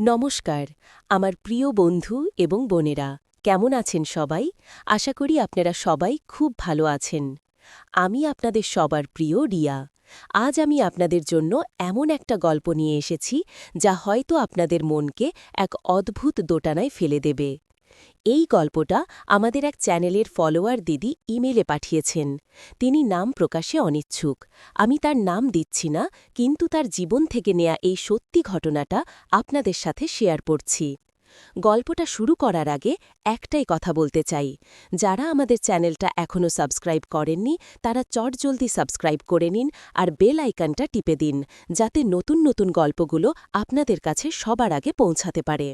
নমস্কার আমার প্রিয় বন্ধু এবং বোনেরা, কেমন আছেন সবাই? আশা করি আপনারা সবাই খুব ভালো আছেন। আমি আপনাদের সবার প্রিয় রিয়া। আজ আমি আপনাদের জন্য এমন একটা গল্প নিয়ে এসেছি যা হয়তো আপনাদের মনকে এক অদ্ভুত দোটানায় ফেলে দেবে। এই গল্পটা আমাদের এক চ্যানেলের ফলোয়ার দিদি ইমেলে পাঠিয়েছেন। তিনি নাম প্রকাশে অনিচ্ছুক। আমি তার নাম দিচ্ছি না, কিন্তু তার জীবন থেকে নেয়া এই সত্যি ঘটনাটা আপনাদের সাথে শেয়ার করছি। গল্পটা শুরু করার আগে একটাই কথা বলতে চাই, যারা আমাদের চ্যানেলটা এখনও সাবস্ক্রাইব করেননি তারা চটজলদি সাবস্ক্রাইব করে নিন আর বেল আইকনটা টিপে দিন, যাতে নতুন নতুন গল্পগুলো আপনাদের কাছে সবার আগে পৌঁছাতে পারে।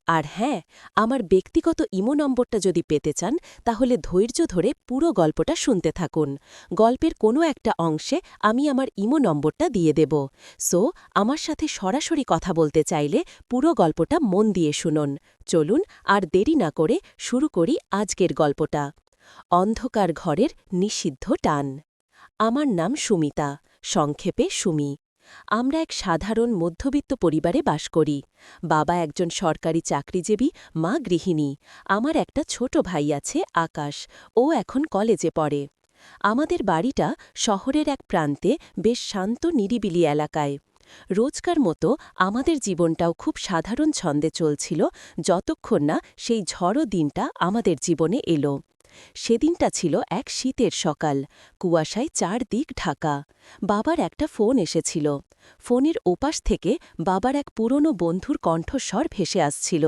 আর হ্যাঁ, আমার ব্যক্তিগত ইমো নম্বরটা যদি পেতে চান তাহলে ধৈর্য ধরে পুরো গল্পটা শুনতে থাকুন। গল্পের কোনো একটা অংশে আমি আমার ইমো নম্বরটা দিয়ে দেব। সো আমার সাথে সরাসরি কথা বলতে চাইলে পুরো গল্পটা মন দিয়ে শুনুন। চলুন আর দেরি না করে শুরু করি আজকের গল্পটা। অন্ধকার ঘরের নিষিদ্ধ টান। আমার নাম সুমিতা, সংক্ষেপে সুমি। আমরা এক সাধারণ মধ্যবিত্ত পরিবারে বাস করি। বাবা একজন সরকারি চাকরিজীবী, মা গৃহিণী। আমার একটা ছোট ভাই আছে, আকাশ। ও এখন কলেজে পড়ে। আমাদের বাড়িটা শহরের এক প্রান্তে, বেশ শান্ত নিরিবিলি এলাকায়। রোজকার মতো আমাদের জীবনটাও খুব সাধারণ ছন্দে চলছিল, যতক্ষণ না সেই ঝড়ো দিনটা আমাদের জীবনে এলো। সেদিনটা ছিল এক শীতের সকাল, কুয়াশায় চারদিক ঢাকা। বাবার একটা ফোন এসেছিল। ফোনের ওপাশ থেকে বাবার এক পুরনো বন্ধুর কণ্ঠস্বর ভেসে আসছিল।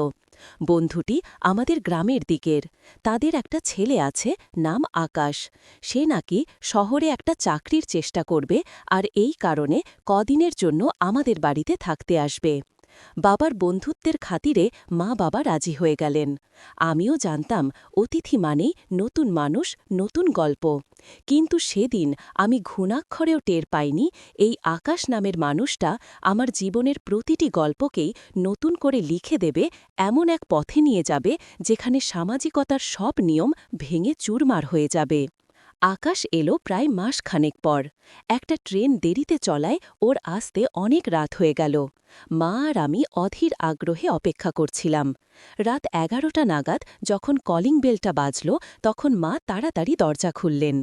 বন্ধুটি আমাদের গ্রামের দিকের। তাদের একটা ছেলে আছে, নাম আকাশ। সে নাকি শহরে একটা চাকরির চেষ্টা করবে, আর এই কারণে কদিনের জন্য আমাদের বাড়িতে থাকতে আসবে। বাবার বন্ধুত্বের খাতিরে মা বাবা রাজি হয়ে গেলেন। আমিও জানতাম অতিথি মানেই নতুন মানুষ, নতুন গল্প। কিন্তু সেদিন আমি ঘুণাক্ষরেও টের পাইনি এই আকাশ নামের মানুষটা আমার জীবনের প্রতিটি গল্পকেই নতুন করে লিখে দেবে, এমন এক পথে নিয়ে যাবে যেখানে সামাজিকতার সব নিয়ম ভেঙে চুরমার হয়ে যাবে। আকাশ এলো প্রায় মাসখানেক পর। একটা ট্রেন দেরিতে চলায় ওর আসতে অনেক রাত হয়ে গেল। মা আর আমি অধীর আগ্রহে অপেক্ষা করছিলাম। রাত 11টা নাগাদ যখন কলিং বেলটা বাজল, তখন মা তাড়াতাড়ি দরজা খুললেন।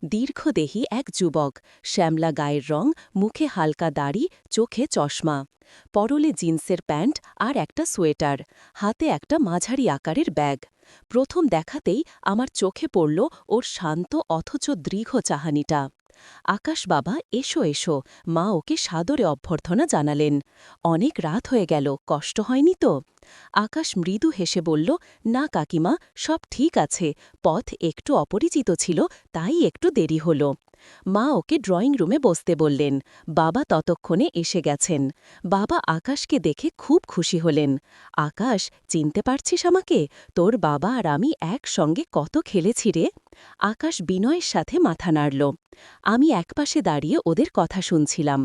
দীর্ঘদেহী এক যুবক, শ্যামলা গায়ের রং, মুখে হালকা দাড়ি, চোখে চশমা। পরলে জিন্সের প্যান্ট আর একটা সোয়েটার, হাতে একটা মাঝারি আকারের ব্যাগ। প্রথম দেখাতেই আমার চোখে পড়ল ওর শান্ত অথচ দৃঢ় চাহানিটা। আকাশ বাবা, এসো এসো, মা ওকে সাদরে অভ্যর্থনা জানালেন। অনেক রাত হয়ে গেল, কষ্ট হয়নি তো? আকাশ মৃদু হেসে বলল, না কাকিমা, সব ঠিক আছে, পথ একটু অপরিচিত ছিল, তাই একটু দেরি হল। মা ওকে ড্রয়িং রুমে বসতে বললেন। বাবা ততক্ষণে এসে গেছেন। বাবা আকাশকে দেখে খুব খুশি হলেন। আকাশ, চিনতে পারছিস আমাকে? তোর বাবা আর আমি একসঙ্গে কত খেলেছি রে। আকাশ বিনয়ের সাথে মাথা নাড়ল। আমি একপাশে দাঁড়িয়ে ওদের কথা শুনছিলাম।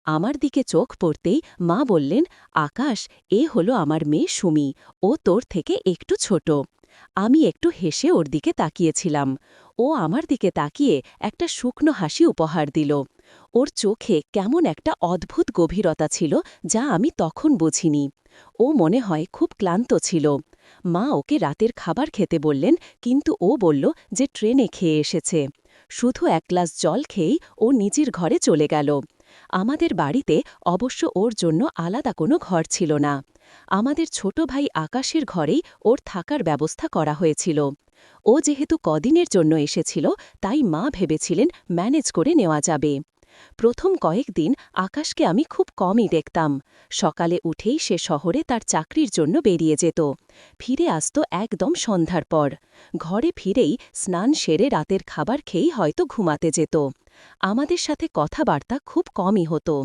আমার দিকে চোখ পড়তেই মা বললেন, আকাশ, এ হলো আমার মেয়ে সুমি, ও তোর থেকে একটু ছোট। আমি একটু হেসে ওর দিকে তাকিয়েছিলাম। ও আমার দিকে তাকিয়ে একটা শুকনো হাসি উপহার দিল। ওর চোখে কেমন একটা অদ্ভুত গভীরতা ছিল, যা আমি তখন বুঝিনি। ও মনে হয় খুব ক্লান্ত ছিল। মা ওকে রাতের খাবার খেতে বললেন, কিন্তু ও বলল যে ট্রেনে খেয়ে এসেছে। শুধু এক গ্লাস জল খেয়েই ও নিজের ঘরে চলে গেল। আমাদের বাড়িতে অবশ্য ওর জন্য আলাদা কোনো ঘর ছিল না। আমাদের ছোট ভাই আকাশের ঘরেই ওর থাকার ব্যবস্থা করা হয়েছিল। ও যেহেতু কদিনের জন্য এসেছিল, তাই মা ভেবেছিলেন ম্যানেজ করে নেওয়া যাবে। প্রথম কয়েকদিন আকাশকে আমি খুব কমই দেখতাম। সকালে উঠেই সে শহরে তার চাকরির জন্য বেরিয়ে যেত। ফিরে আসত একদম সন্ধ্যার পর। ঘরে ফিরেই স্নান সেরে রাতের খাবার খেয়েই হয়তো ঘুমাতে যেত। আমাদের সাথে কথাবার্তা খুব কমই হতো।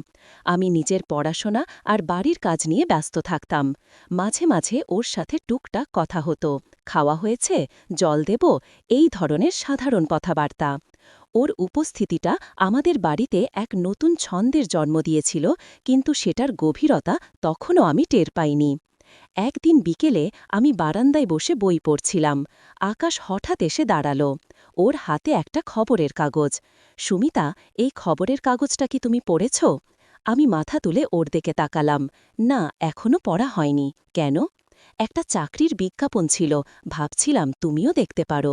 আমি নিজের পড়াশোনা আর বাড়ির কাজ নিয়ে ব্যস্ত থাকতাম। মাঝে মাঝে ওর সাথে টুকটাক কথা হতো, খাওয়া হয়েছে, জল দেব, এই ধরনের সাধারণ কথাবার্তা। ওর উপস্থিতিটা আমাদের বাড়িতে এক নতুন ছন্দের জন্ম দিয়েছিল, কিন্তু সেটার গভীরতা তখনও আমি টের পাইনি। একদিন বিকেলে আমি বারান্দায় বসে বই পড়ছিলাম। আকাশ হঠাৎ এসে দাঁড়াল। ওর হাতে একটা খবরের কাগজ। সুমিতা, এই খবরের কাগজটা কি তুমি পড়েছ? আমি মাথা তুলে ওর দিকে তাকালাম। না, এখনো পড়া হয়নি। কেন? একটা চাকরির বিজ্ঞাপন ছিল, ভাবছিলাম তুমিও দেখতে পারো।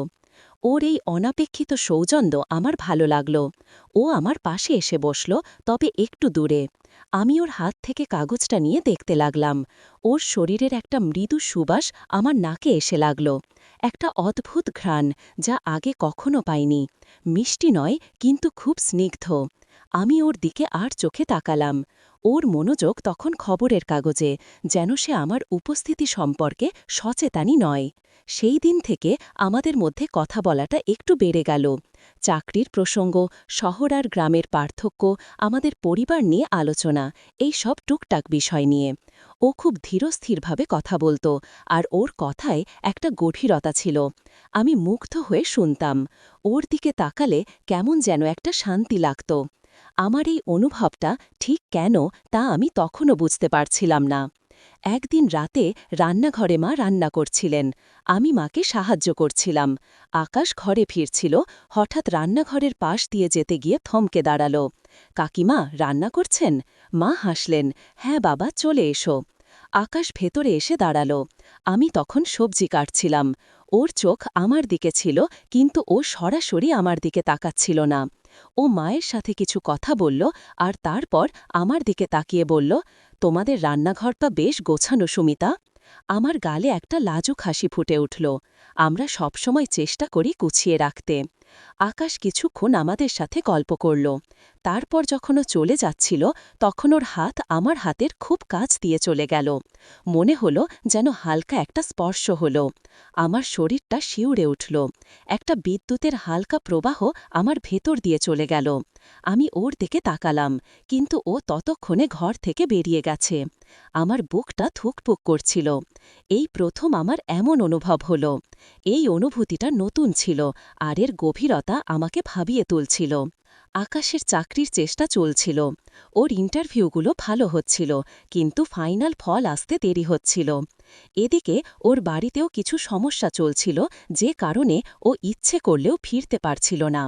ওর এই অনাপেক্ষিত সৌজন্য আমার ভালো লাগল। ও আমার পাশে এসে বসল, তবে একটু দূরে। আমি ওর হাত থেকে কাগজটা নিয়ে দেখতে লাগলাম। ওর শরীরের একটা মৃদু সুবাস আমার নাকে এসে লাগল। একটা অদ্ভুত ঘ্রাণ, যা আগে কখনো পাইনি। মিষ্টি নয়, কিন্তু খুব স্নিগ্ধ। আমি ওর দিকে আর চোখে তাকালাম। ওর মনোযোগ তখন খবরের কাগজে, যেন সে আমার উপস্থিতি সম্পর্কে সচেতনই নয়। সেই দিন থেকে আমাদের মধ্যে কথা বলাটা একটু বেড়ে গেল। চাকরির প্রসঙ্গ, শহর আর গ্রামের পার্থক্য, আমাদের পরিবার নিয়ে আলোচনা, এই সব টুকটাক বিষয় নিয়ে। ও খুব ধীরস্থিরভাবে কথা বলত, আর ওর কথায় একটা গভীরতা ছিল। আমি মুগ্ধ হয়ে শুনতাম। ওর দিকে তাকালে কেমন যেন একটা শান্তি লাগত। আমার এই অনুভবটা ঠিক কেন, তা আমি তখনও বুঝতে পারছিলাম না। একদিন রাতে রান্নাঘরে মা রান্না করছিলেন। আমি মাকে সাহায্য করছিলাম। আকাশ ঘরে ফিরছিল, হঠাৎ রান্নাঘরের পাশ দিয়ে যেতে গিয়ে থমকে দাঁড়াল। কাকিমা, রান্না করছেন? মা হাসলেন। হ্যাঁ বাবা, চলে এসো। আকাশ ভেতরে এসে দাঁড়াল। আমি তখন সবজি কাটছিলাম। ওর চোখ আমার দিকে ছিল, কিন্তু ও সরাসরি আমার দিকে তাকাচ্ছিল না। ও মায়ের সাথে কিছু কথা বলল, আর তারপর আমার দিকে তাকিয়ে বলল, তোমাদের রান্নাঘরটা বেশ গোছানো সুমিতা। আমার গালে একটা লাজুক হাসি ফুটে উঠল। আমরা সবসময় চেষ্টা করি গুছিয়ে রাখতে। আকাশ কিছুক্ষণ আমাদের সাথে গল্প করল। তারপর যখন ও চলে যাচ্ছিল, তখন ওর হাত আমার হাতের খুব কাছ দিয়ে চলে গেল। মনে হলো যেন হালকা একটা স্পর্শ হল। আমার শরীরটা শিউরে উঠল। একটা বিদ্যুতের হালকা প্রবাহ আমার ভেতর দিয়ে চলে গেল। আমি ওর দিকে তাকালাম, কিন্তু ও ততক্ষণে ঘর থেকে বেরিয়ে গেছে। আমার বুকটা থুকপুক করছিল। এই প্রথম আমার এমন অনুভব হল। এই অনুভূতিটা নতুন ছিল, আর এর গভীরতা আমাকে ভাবিয়ে তুলছিল। আকাশের চাকরির চেষ্টা চলছিল। ওর ইন্টারভিউগুলো ভালো হচ্ছিল, কিন্তু ফাইনাল ফল আসতে দেরি হচ্ছিল। এদিকে ওর বাড়িতেও কিছু সমস্যা চলছিল, যে কারণে ও ইচ্ছে করলেও ফিরতে পারছিল না।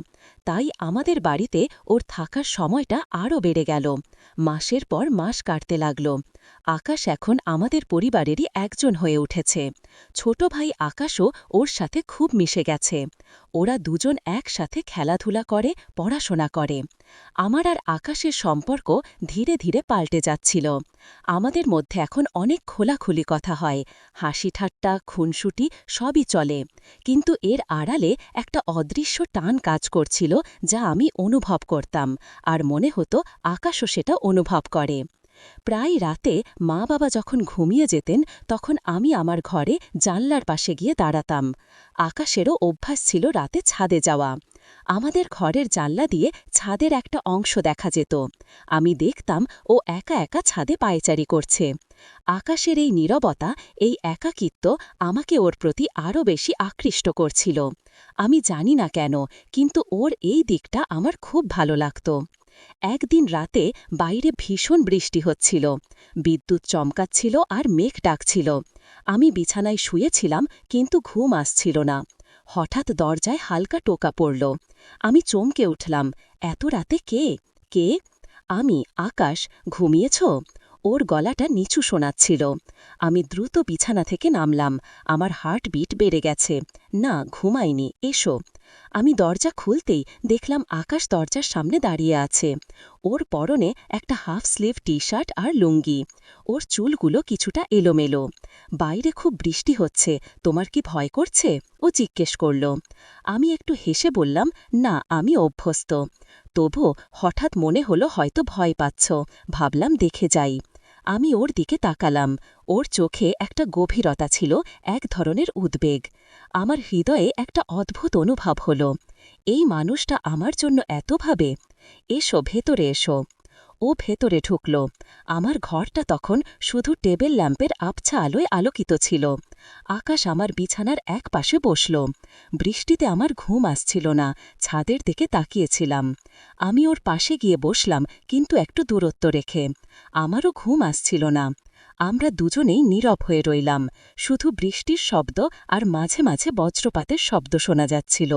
তাই আমাদের বাড়িতে ওর থাকার সময়টা আরও বেড়ে গেল। মাসের পর মাস কাটতে লাগল। আকাশ এখন আমাদের পরিবারেরই একজন হয়ে উঠেছে। ছোট ভাই আকাশও ওর সাথে খুব মিশে গেছে। ওরা দুজন একসাথে খেলাধুলা করে, পড়াশোনা করে। আমার আর আকাশের সম্পর্ক ধীরে ধীরে পাল্টে যাচ্ছিল। আমাদের মধ্যে এখন অনেক খোলাখুলি কথা হয়, হাসি ঠাট্টা, খুনসুটি সবই চলে। কিন্তু এর আড়ালে একটা অদৃশ্য টান কাজ করছিল, যা আমি অনুভব করতাম, আর মনে হতো আকাশও সেটা অনুভব করে। প্রায় রাতে মা বাবা যখন ঘুমিয়ে যেতেন, তখন আমি আমার ঘরে জানলার পাশে গিয়ে দাঁড়াতাম। আকাশেরও অভ্যাস ছিল রাতে ছাদে যাওয়া। আমাদের ঘরের জানলা দিয়ে ছাদের একটা অংশ দেখা যেত। আমি দেখতাম ও একা একা ছাদে পায়চারি করছে। আকাশের এই নীরবতা, এই একাকিত্ব আমাকে ওর প্রতি আরও বেশি আকৃষ্ট করছিল। আমি জানি না কেন, কিন্তু ওর এই দিকটা আমার খুব ভালো লাগত। একদিন রাতে বাইরে ভীষণ বৃষ্টি হচ্ছিল। বিদ্যুৎ চমকাচ্ছিল আর মেঘ ডাকছিল। আমি বিছানায় শুয়েছিলাম, কিন্তু ঘুম আসছিল না। হঠাৎ দরজায় হালকা টোকা পড়ল। আমি চমকে উঠলাম। এত রাতে কে? কে? আমি, আকাশ। ঘুমিয়েছ? ওর গলাটা নিচু শোনাচ্ছিল। আমি দ্রুত বিছানা থেকে নামলাম। আমার হার্টবিট বেড়ে গেছে। না, ঘুমাইনি, এসো। আমি দরজা খুলতেই দেখলাম আকাশ দরজার সামনে দাঁড়িয়ে আছে। ওর পরনে একটা হাফ স্লিভ টি শার্ট আর লুঙ্গি। ওর চুলগুলো কিছুটা এলোমেলো। বাইরে খুব বৃষ্টি হচ্ছে, তোমার কি ভয় করছে? ও জিজ্ঞেস করল। আমি একটু হেসে বললাম, না, আমি অভ্যস্ত। তবু হঠাৎ মনে হলো হয়তো ভয় পাচ্ছ। ভাবলাম দেখে যাই। আমি ওর দিকে তাকালাম। ওর চোখে একটা গভীরতা ছিল, এক ধরনের উদ্বেগ। আমার হৃদয়ে একটা অদ্ভুত অনুভব হল। এই মানুষটা আমার জন্য এত ভাবে। এসো, ভেতরে এসো। ও ভেতরে ঢুকল। আমার ঘরটা তখন শুধু টেবিল ল্যাম্পের আবছা আলোয় আলোকিত ছিল। আকাশ আমার বিছানার এক পাশে বসল। বৃষ্টিতে আমার ঘুম আসছিল না, ছাদের দিকে তাকিয়েছিলাম। আমি ওর পাশে গিয়ে বসলাম, কিন্তু একটু দূরত্ব রেখে। আমারও ঘুম আসছিল না। আমরা দুজনেই নীরব হয়ে রইলাম, শুধু বৃষ্টির শব্দ আর মাঝে মাঝে বজ্রপাতের শব্দ শোনা যাচ্ছিল।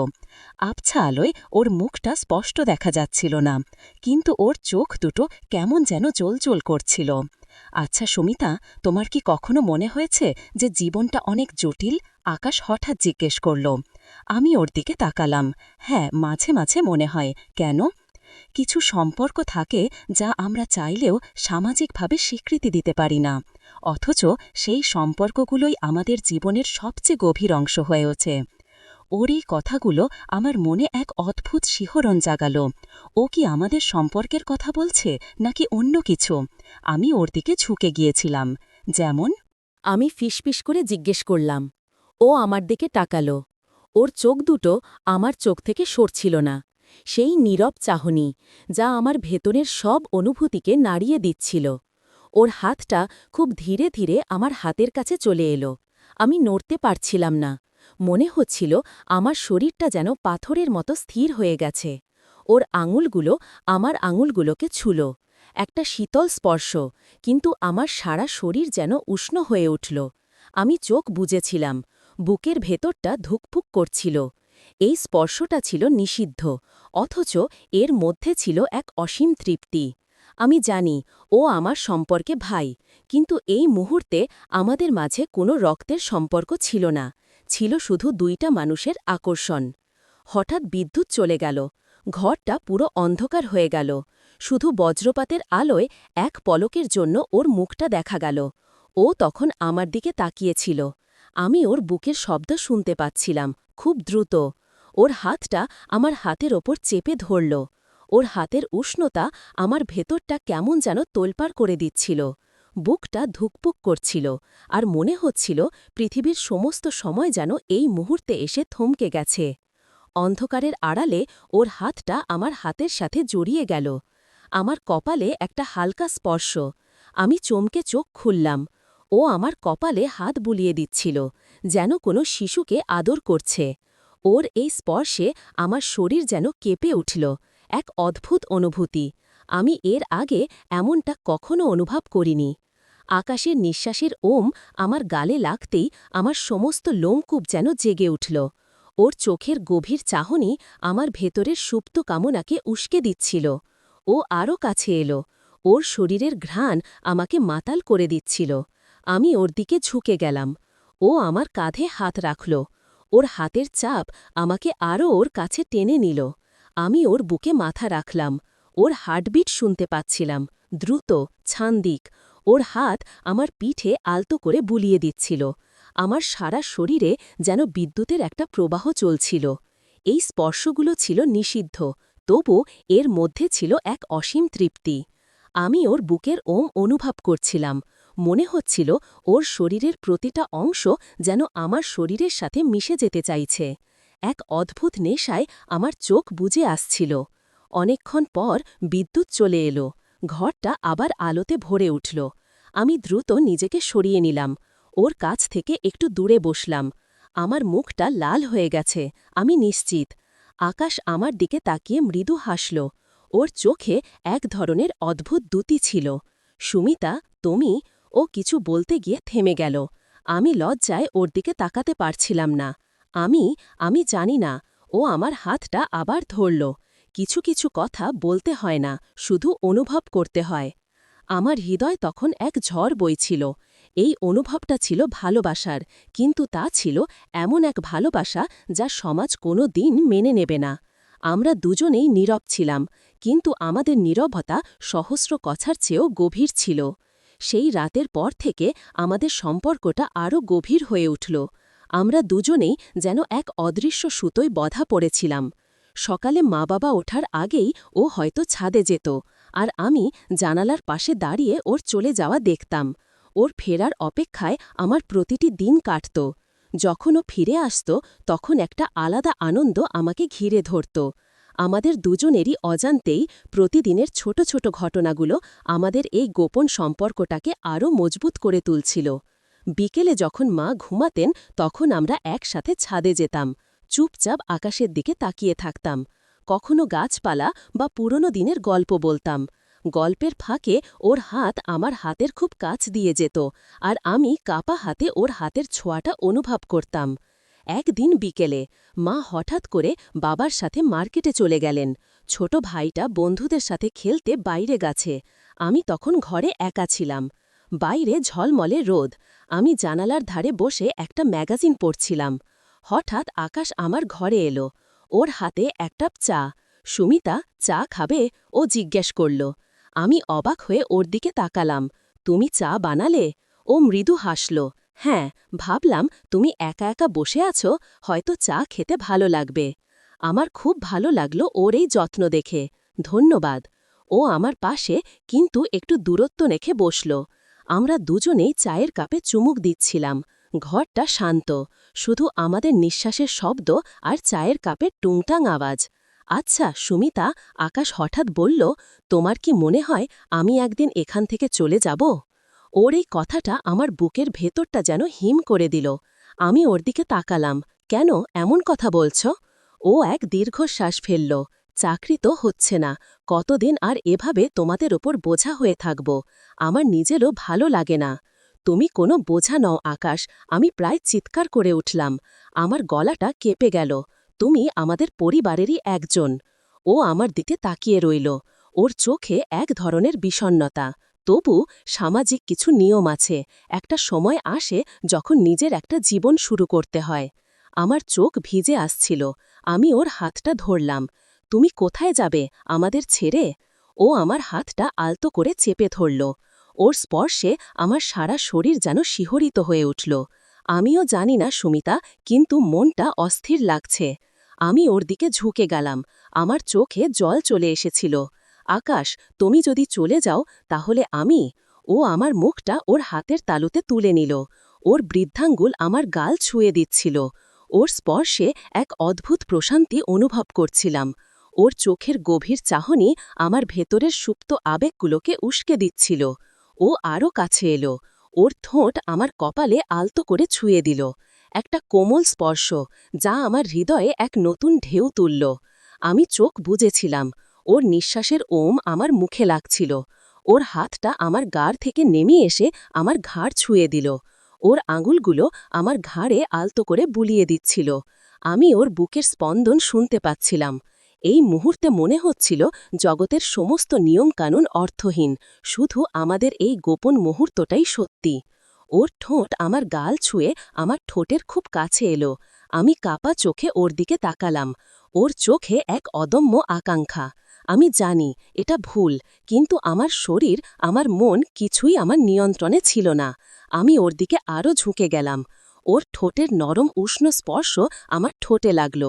আবছা আলোয় ওর মুখটা স্পষ্ট দেখা যাচ্ছিল না, কিন্তু ওর চোখ দুটো কেমন যেন জ্বলজ্বল করছিল। আচ্ছা সুমিতা, তোমার কি কখনো মনে হয়েছে যে জীবনটা অনেক জটিল? আকাশ হঠাৎ জিজ্ঞেস করল। আমি ওর দিকে তাকালাম। হ্যাঁ, মাঝে মাঝে মনে হয়। কেন? কিছু সম্পর্ক থাকে যা আমরা চাইলেও সামাজিকভাবে স্বীকৃতি দিতে পারি না, অথচ সেই সম্পর্কগুলোই আমাদের জীবনের সবচেয়ে গভীর অংশ হয়ে ওঠে। ওর এই কথাগুলো আমার মনে এক অদ্ভুত শিহরণ জাগালো। ও কি আমাদের সম্পর্কের কথা বলছে নাকি অন্য কিছু? আমি ওর দিকে ঝুঁকে গিয়েছিলাম। যেমন? আমি ফিসফিস করে জিজ্ঞেস করলাম। ও আমার দিকে তাকালো। ওর চোখ দুটো আমার চোখ থেকে সরছিল না। সেই নীরব চাহনি, যা আমার ভেতরের সব অনুভূতিকে নাড়িয়ে দিচ্ছিল। ওর হাতটা খুব ধীরে ধীরে আমার হাতের কাছে চলে এলো। আমি নড়তে পারছিলাম না। মনে হচ্ছিল আমার শরীরটা যেন পাথরের মতো স্থির হয়ে গেছে। ওর আঙুলগুলো আমার আঙুলগুলোকে ছুল। একটা শীতল স্পর্শ, কিন্তু আমার সারা শরীর যেন উষ্ণ হয়ে উঠল। আমি চোখ বুজেছিলাম। বুকের ভেতরটা ধুকপুক করছিল। এই স্পর্শটা ছিল নিষিদ্ধ, অথচ এর মধ্যে ছিল এক অসীম তৃপ্তি। আমি জানি ও আমার সম্পর্কে ভাই, কিন্তু এই মুহূর্তে আমাদের মাঝে কোনো রক্তের সম্পর্ক ছিল না, ছিল শুধু দুইটা মানুষের আকর্ষণ। হঠাৎ বিদ্যুৎ চলে গেল। ঘরটা পুরো অন্ধকার হয়ে গেল। শুধু বজ্রপাতের আলোয় এক পলকের জন্য ওর মুখটা দেখা গেল। ও তখন আমার দিকে তাকিয়েছিল। আমি ওর বুকের শব্দ শুনতে পাচ্ছিলাম, খুব দ্রুত। ওর হাতটা আমার হাতের ওপর চেপে ধরল। ওর হাতের উষ্ণতা আমার ভেতরটা কেমন যেন তোলপাড় করে দিচ্ছিল। বুকটা ধুকপুক করছিল, আর মনে হচ্ছিল পৃথিবীর সমস্ত সময় যেন এই মুহূর্তে এসে থমকে গেছে। অন্ধকারের আড়ালে ওর হাতটা আমার হাতের সাথে জড়িয়ে গেল। আমার কপালে একটা হালকা স্পর্শ। আমি চমকে চোখ খুললাম। ও আমার কপালে হাত বুলিয়ে দিচ্ছিল, যেন কোনো শিশুকে আদর করছে। ওর এই স্পর্শে আমার শরীর যেন কেঁপে উঠল, এক অদ্ভুত অনুভূতি। আমি এর আগে এমনটা কখনো অনুভব করিনি। আকাশের নিঃশ্বাসের ওম আমার গালে লাগতেই আমার সমস্ত লোমকূপ যেন জেগে উঠল। ওর চোখের গভীর চাহনি আমার ভেতরের সুপ্ত কামনাকে উস্কে দিচ্ছিল। ও আরও কাছে এলো। ওর শরীরের ঘ্রাণ আমাকে মাতাল করে দিচ্ছিল। আমি ওর দিকে ঝুঁকে গেলাম। ও আমার কাঁধে হাত রাখল। ওর হাতের চাপ আমাকে আরও ওর কাছে টেনে নিল। আমি ওর বুকে মাথা রাখলাম। ওর হার্টবিট শুনতে পাচ্ছিলাম, দ্রুত, ছান্দিক। ওর হাত আমার পিঠে আলতো করে বুলিয়ে দিচ্ছিল। আমার সারা শরীরে যেন বিদ্যুতের একটা প্রবাহ চলছিল। এই স্পর্শগুলো ছিল নিষিদ্ধ, তবু এর মধ্যে ছিল এক অসীম তৃপ্তি। আমি ওর বুকের ওম অনুভব করছিলাম। মনে হচ্ছিল ওর শরীরের প্রতিটা অংশ যেন আমার শরীরের সাথে মিশে যেতে চাইছে। এক অদ্ভুত নেশায় আমার চোখ বুজে আসছিল। অনেকক্ষণ পর বিদ্যুৎ চলে এলো। ঘরটা আবার আলোতে ভরে উঠল। আমি দ্রুত নিজেকে সরিয়ে নিলাম। ওর কাছ থেকে একটু দূরে বসলাম। আমার মুখটা লাল হয়ে গেছে, আমি নিশ্চিত। আকাশ আমার দিকে তাকিয়ে মৃদু হাসল। ওর চোখে এক ধরনের অদ্ভুত দ্যুতি ছিল। সুমিতা, তুমি? ও কিছু বলতে গিয়ে থেমে গেল। আমি লজ্জায় ওর দিকে তাকাতে পারছিলাম না। আমি জানি না। ও আমার হাতটা আবার ধরল। কিছু কিছু কথা বলতে হয় না, শুধু অনুভব করতে হয়। আমার হৃদয় তখন এক ঝড় বইছিল। এই অনুভবটা ছিল ভালোবাসার, কিন্তু তা ছিল এমন এক ভালোবাসা যা সমাজ কোনো দিন মেনে নেবে না। আমরা দুজনেই নীরব ছিলাম, কিন্তু আমাদের নীরবতা সহস্র কথার চেয়েও গভীর ছিল। সেই রাতের পর থেকে আমাদের সম্পর্কটা আরও গভীর হয়ে উঠল। আমরা দুজনেই যেন এক অদৃশ্য সুতোয় বঁধা পড়েছিলাম। সকালে মা-বাবা ওঠার আগেই ও হয়তো ছাদে যেত, আর আমি জানালার পাশে দাঁড়িয়ে ওর চলে যাওয়া দেখতাম। ওর ফেরার অপেক্ষায় আমার প্রতিটি দিন কাটত। যখন ও ফিরে আসত, তখন একটা আলাদা আনন্দ আমাকে ঘিরে ধরত। আমাদের দুজনেরই অজান্তেই প্রতিদিনের ছোট ছোট ঘটনাগুলো আমাদের এই গোপন সম্পর্কটাকে আরও মজবুত করে তুলছিল। বিকেলে যখন মা ঘুমাতেন, তখন আমরা একসাথে ছাদে যেতাম। চুপচাপ আকাশের দিকে তাকিয়ে থাকতাম। কখনো গাছপালা বা পুরনো দিনের গল্প বলতাম। গল্পের ফাঁকে ওর হাত আমার হাতের খুব কাছ দিয়ে যেত, আর আমি কাপা হাতে ওর হাতের ছোঁয়াটা অনুভব করতাম। একদিন বিকেলে মা হঠাৎ করে বাবার সাথে মার্কেটে চলে গেলেন। ছোট ভাইটা বন্ধুদের সাথে খেলতে বাইরে গেছে। আমি তখন ঘরে একা ছিলাম। বাইরে ঝলমলে রোদ। আমি জানালার ধারে বসে একটা ম্যাগাজিন পড়ছিলাম। হঠাৎ আকাশ আমার ঘরে এলো। ওর হাতে এক কাপ চা। সুমিতা, চা খাবে? ও জিজ্ঞেস করল। আমি অবাক হয়ে ওর দিকে তাকালাম। তুমি চা বানালে? ও মৃদু হাসল। হ্যাঁ, ভাবলাম তুমি একা একা বসে আছো, হয়তো চা খেতে ভালো লাগবে। আমার খুব ভালো লাগলো ওর এই যত্ন দেখে। ধন্যবাদ। ও আমার পাশে কিন্তু একটু দূরত্ব রেখে বসল। আমরা দুজনেই চায়ের কাপে চুমুক দিচ্ছিলাম। ঘরটা শান্ত, শুধু আমাদের নিঃশ্বাসের শব্দ আর চায়ের কাপের টুংটাং আওয়াজ। আচ্ছা সুমিতা, আকাশ হঠাৎ বলল, তোমার কি মনে হয় আমি একদিন এখান থেকে চলে যাব? ওর এই কথাটা আমার বুকের ভেতরটা যেন হিম করে দিল। আমি ওর দিকে তাকালাম। কেন এমন কথা বলছ? ও এক দীর্ঘশ্বাস ফেলল। চাকরি তো হচ্ছে না, কতদিন আর এভাবে তোমাদের ওপর বোঝা হয়ে থাকব? আমার নিজেরও ভালো লাগে না। তুমি কোনো বোঝা নও আকাশ। আমি প্রায় চিৎকার করে উঠলাম। আমার গলাটা কেঁপে গেল। তুমি আমাদের পরিবারেরই একজন। ও আমার দিকে তাকিয়ে রইল। ওর চোখে এক ধরনের বিষণ্ণতা। তবু সামাজিক কিছু নিয়ম আছে। একটা সময় আসে যখন নিজের একটা জীবন শুরু করতে হয়। আমার চোখ ভিজে আসছিল। আমি ওর হাতটা ধরলাম। তুমি কোথায় যাবে আমাদের ছেড়ে? ও আমার হাতটা আলতো করে চেপে ধরল। ওর স্পর্শে আমার সারা শরীর যেন শিহরিত হয়ে উঠল। আমিও জানি না সুমিতা, কিন্তু মনটা অস্থির লাগছে। আমি ওর দিকে ঝুঁকে গেলাম। আমার চোখে জল চলে এসেছিল। আকাশ, তুমি যদি চলে যাও তাহলে আমি। ও আমার মুখটা ওর হাতের তালুতে তুলে নিল। ওর বৃদ্ধাঙ্গুল আমার গাল ছুঁয়ে দিচ্ছিল। ওর স্পর্শে এক অদ্ভুত প্রশান্তি অনুভব করছিলাম। ওর চোখের গভীর চাহনি আমার ভেতরের সুপ্ত আবেগগুলোকে উস্কে দিচ্ছিল। ও আরও কাছে এলো। ওর ঠোঁট আমার কপালে আলতো করে ছুঁয়ে দিল। একটা কোমল স্পর্শ, যা আমার হৃদয়ে এক নতুন ঢেউ তুলল। আমি চোখ বুজেছিলাম। ওর নিঃশ্বাসের ওম আমার মুখে লাগছিল। ওর হাতটা আমার গাড় থেকে নেমে এসে আমার ঘাড় ছুঁয়ে দিল। ওর আঙুলগুলো আমার ঘাড়ে আলতো করে বুলিয়ে দিচ্ছিল। আমি ওর বুকের স্পন্দন শুনতে পাচ্ছিলাম। এই মুহূর্তে মনে হচ্ছিল জগতের সমস্ত নিয়মকানুন অর্থহীন, শুধু আমাদের এই গোপন মুহূর্তটাই সত্যি। ওর ঠোঁট আমার গাল ছুঁয়ে আমার ঠোঁটের খুব কাছে এলো। আমি কাপা চোখে ওর দিকে তাকালাম। ওর চোখে এক অদম্য আকাঙ্ক্ষা। আমি জানি এটা ভুল, কিন্তু আমার শরীর, আমার মন কিছুই আমার নিয়ন্ত্রণে ছিল না। আমি ওর দিকে আরও ঝুঁকে গেলাম। ওর ঠোঁটের নরম উষ্ণ স্পর্শ আমার ঠোঁটে লাগল।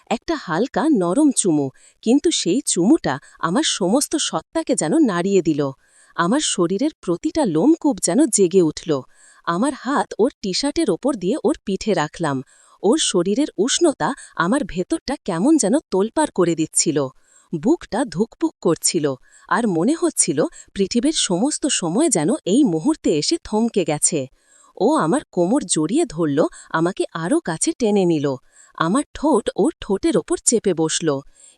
একটা হালকা নরম চুমু, কিন্তু সেই চুমুটা আমার সমস্ত সত্তাকে যেন নাড়িয়ে দিল। আমার শরীরের প্রতিটা লোমকূপ যেন জেগে উঠল। আমার হাত ওর টি শার্টের ওপর দিয়ে ওর পিঠে রাখলাম। ওর শরীরের উষ্ণতা আমার ভেতরটা কেমন যেন তোলপাড় করে দিচ্ছিল। বুকটা ধুকপুক করছিল, আর মনে হচ্ছিল পৃথিবীর সমস্ত সময় যেন এই মুহূর্তে এসে থমকে গেছে। ও আমার কোমর জড়িয়ে ধরল, আমাকে আরও কাছে টেনে নিল। আমার ঠোঁট ওর ঠোঁটের ওপর চেপে বসল।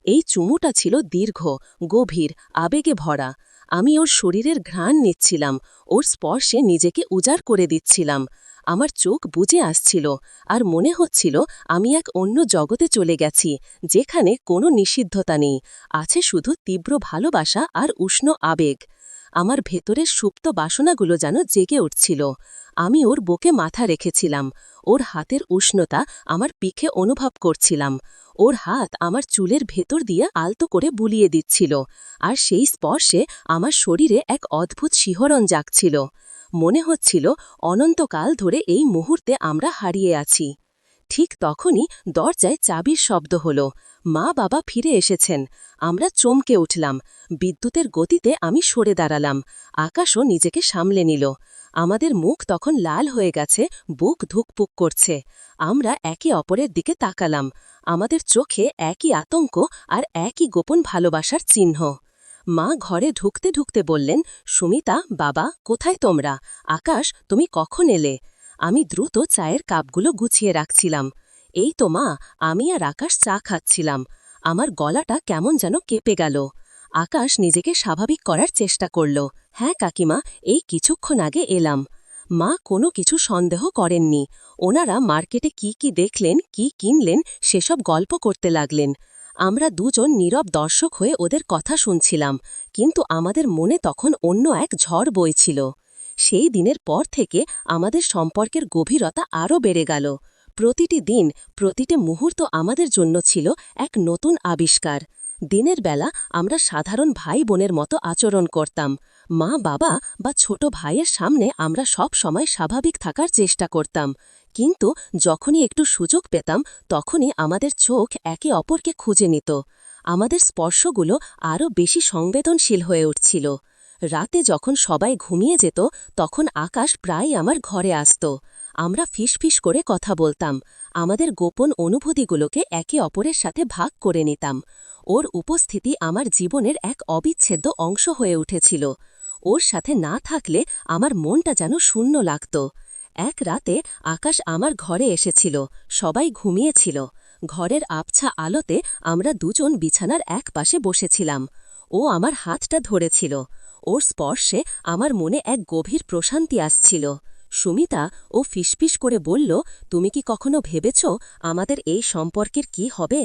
এই চুমুটা ছিল দীর্ঘ, গভীর, আবেগে ভরা। আমি ওর শরীরের ঘ্রাণ নিচ্ছিলাম, ওর স্পর্শে নিজেকে উজাড় করে দিচ্ছিলাম। আমার চোখ বুজে আসছিল, আর মনে হচ্ছিল আমি এক অন্য জগতে চলে গেছি, যেখানে কোনো নিষিদ্ধতা নেই, আছে শুধু তীব্র ভালোবাসা আর উষ্ণ আবেগ। আমার ভেতরের সুপ্ত বাসনাগুলো যেন জেগে উঠছিল। আমি ওর বুকে মাথা রেখেছিলাম। ওর হাতের উষ্ণতা আমার পিঠে অনুভব করছিলাম। ওর হাত আমার চুলের ভেতর দিয়ে আলতো করে বুলিয়ে দিচ্ছিল, আর সেই স্পর্শে আমার শরীরে এক অদ্ভুত শিহরণ জাগছিল। মনে হচ্ছিল অনন্তকাল ধরে এই মুহূর্তে আমরা হারিয়ে আছি। ঠিক তখনই দরজায় চাবির শব্দ হল। মা বাবা ফিরে এসেছেন। আমরা চমকে উঠলাম। বিদ্যুতের গতিতে আমি সরে দাঁড়ালাম। আকাশও নিজেকে সামলে নিল। আমাদের মুখ তখন লাল হয়ে গেছে, বুক ধুকপুক করছে। আমরা একে অপরের দিকে তাকালাম। আমাদের চোখে একই আতঙ্ক আর একই গোপন ভালোবাসার চিহ্ন। মা ঘরে ঢুকতে ঢুকতে বললেন, সুমিতা, বাবা, কোথায় তোমরা? আকাশ, তুমি কখন এলে? আমি দ্রুত চায়ের কাপগুলো গুছিয়ে রাখছিলাম। এই তো মা, আমি আর আকাশ চা খাচ্ছিলাম। আমার গলাটা কেমন যেন কেঁপে গেল। আকাশ নিজেকে স্বাভাবিক করার চেষ্টা করল। হ্যাঁ কাকিমা, এই কিছুক্ষণ আগে এলাম। মা কোনো কিছু সন্দেহ করেননি। ওনারা মার্কেটে কি কি দেখলেন, কি কিনলেন, সেসব গল্প করতে লাগলেন। আমরা দুজন নীরব দর্শক হয়ে ওদের কথা শুনছিলাম, কিন্তু আমাদের মনে তখন অন্য এক ঝড় বইছিল। সেই দিনের পর থেকে আমাদের সম্পর্কের গভীরতা আরও বেড়ে গেল। প্রতিটি দিন, প্রতিটি মুহূর্ত আমাদের জন্য ছিল এক নতুন আবিষ্কার। দিনের বেলা আমরা সাধারণ ভাই বোনের মতো আচরণ করতাম। মা বাবা বা ছোট ভাইয়ের সামনে আমরা সব সময় স্বাভাবিক থাকার চেষ্টা করতাম, কিন্তু যখনই একটু সুযোগ পেতাম তখনই আমাদের চোখ একে অপরকে খুঁজে নিত। আমাদের স্পর্শগুলো আরও বেশি সংবেদনশীল হয়ে উঠছিল। রাতে যখন সবাই ঘুমিয়ে যেত তখন আকাশ প্রায় আমার ঘরে আসত। আমরা ফিসফিস করে কথা বলতাম, আমাদের গোপন অনুভূতিগুলোকে একে অপরের সাথে ভাগ করে নিতাম। ওর উপস্থিতি আমার জীবনের এক অবিচ্ছেদ্য অংশ হয়ে উঠেছিল। ওর সাথে না থাকলে আমার মনটা যেন শূন্য লাগত। এক রাতে আকাশ আমার ঘরে এসেছিল। সবাই ঘুমিয়েছিল। ঘরের আবছা আলোতে আমরা দুজন বিছানার এক পাশে বসেছিলাম। ও আমার হাতটা ধরেছিল। ওর স্পর্শে আমার মনে এক গভীর প্রশান্তি আসছিল। সুমিতা, ও ফিসফিস করে বলল, তুমি কি কখনো ভেবেছ আমাদের এই সম্পর্কের কি হবে?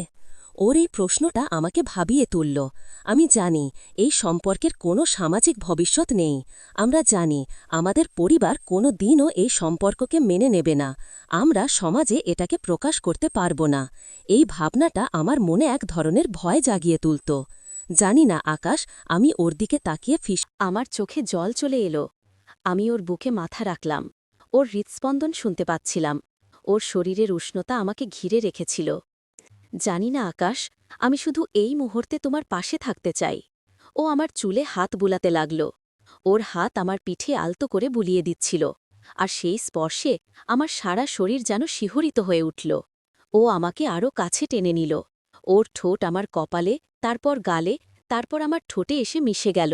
ওর এই প্রশ্নটা আমাকে ভাবিয়ে তুলল। আমি জানি এই সম্পর্কের কোনো সামাজিক ভবিষ্যৎ নেই। আমরা জানি আমাদের পরিবার কোনো দিনও এই সম্পর্ককে মেনে নেবে না। আমরা সমাজে এটাকে প্রকাশ করতে পারব না। এই ভাবনাটা আমার মনে এক ধরনের ভয় জাগিয়ে তুলত। জানি না আকাশ, আমি ওর দিকে তাকিয়ে আমার চোখে জল চলে এলো। আমি ওর বুকে মাথা রাখলাম। ওর হৃৎস্পন্দন শুনতে পাচ্ছিলাম। ওর শরীরের উষ্ণতা আমাকে ঘিরে রেখেছিল। জানি না আকাশ, আমি শুধু এই মুহূর্তে তোমার পাশে থাকতে চাই। ও আমার চুলে হাত বুলাতে লাগল। ওর হাত আমার পিঠে আলতো করে বুলিয়ে দিচ্ছিল, আর সেই স্পর্শে আমার সারা শরীর যেন শিহরিত হয়ে উঠল। ও আমাকে আরও কাছে টেনে নিল। ওর ঠোঁট আমার কপালে, তারপর গালে, তারপর আমার ঠোঁটে এসে মিশে গেল।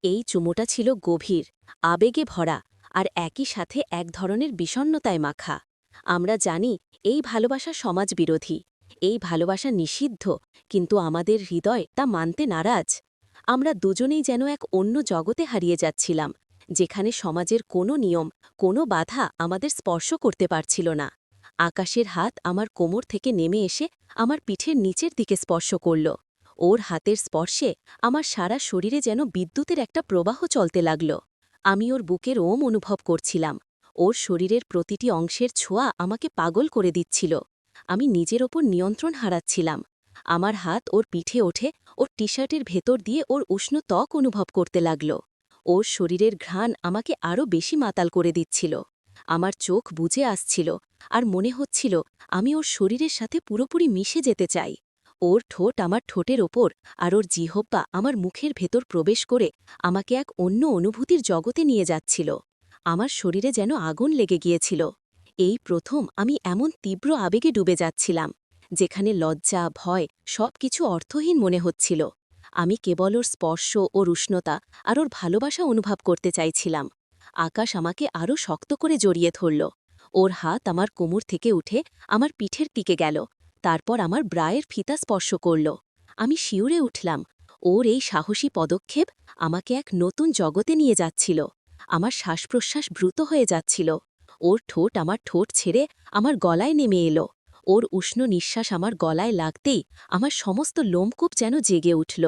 এই চুমোটা ছিল গভীর, আবেগে ভরা, আর একই সাথে এক ধরনের বিষণ্ণতায় মাখা। আমরা জানি এই ভালোবাসা সমাজবিরোধী, এই ভালোবাসা নিষিদ্ধ, কিন্তু আমাদের হৃদয় তা মানতে নারাজ। আমরা দুজনেই যেন এক অন্য জগতে হারিয়ে যাচ্ছিলাম, যেখানে সমাজের কোনো নিয়ম, কোনো বাধা আমাদের স্পর্শ করতে পারছিল না। আকাশের হাত আমার কোমর থেকে নেমে এসে আমার পিঠের নিচের দিকে স্পর্শ করল। ওর হাতের স্পর্শে আমার সারা শরীরে যেন বিদ্যুতের একটা প্রবাহ চলতে লাগল। আমি ওর বুকের ওম অনুভব করছিলাম। ওর শরীরের প্রতিটি অংশের ছোঁয়া আমাকে পাগল করে দিচ্ছিল। আমি নিজের ওপর নিয়ন্ত্রণ হারাচ্ছিলাম। আমার হাত ওর পিঠে ওঠে, ওর টি শার্টের ভেতর দিয়ে ওর উষ্ণ ত্বক অনুভব করতে লাগল। ওর শরীরের ঘ্রাণ আমাকে আরও বেশি মাতাল করে দিচ্ছিল। আমার চোখ বুজে আসছিল, আর মনে হচ্ছিল আমি ওর শরীরের সাথে পুরোপুরি মিশে যেতে চাই। ওর ঠোঁট আমার ঠোঁটের ওপর, আর ওর জিহ্বা আমার মুখের ভেতর প্রবেশ করে আমাকে এক অন্য অনুভূতির জগতে নিয়ে যাচ্ছিল। আমার শরীরে যেন আগুন লেগে গিয়েছিল। এই প্রথম আমি এমন তীব্র আবেগে ডুবে যাচ্ছিলাম, যেখানে লজ্জা, ভয় সবকিছু অর্থহীন মনে হচ্ছিল। আমি কেবল ওর স্পর্শ, ওর উষ্ণতা আর ওর ভালোবাসা অনুভব করতে চাইছিলাম। আকাশ আমাকে আরও শক্ত করে জড়িয়ে ধরল। ওর হাত আমার কোমর থেকে উঠে আমার পিঠের দিকে গেল, তারপর আমার ব্রায়ের ফিতা স্পর্শ করল। আমি শিউরে উঠলাম। ওর এই সাহসী পদক্ষেপ আমাকে এক নতুন জগতে নিয়ে যাচ্ছিল। আমার শ্বাসপ্রশ্বাস দ্রুত হয়ে যাচ্ছিল। ওর ঠোঁট আমার ঠোঁট ছেড়ে আমার গলায় নেমে এলো। ওর উষ্ণ নিঃশ্বাস আমার গলায় লাগতেই আমার সমস্ত লোমকূপ যেন জেগে উঠল।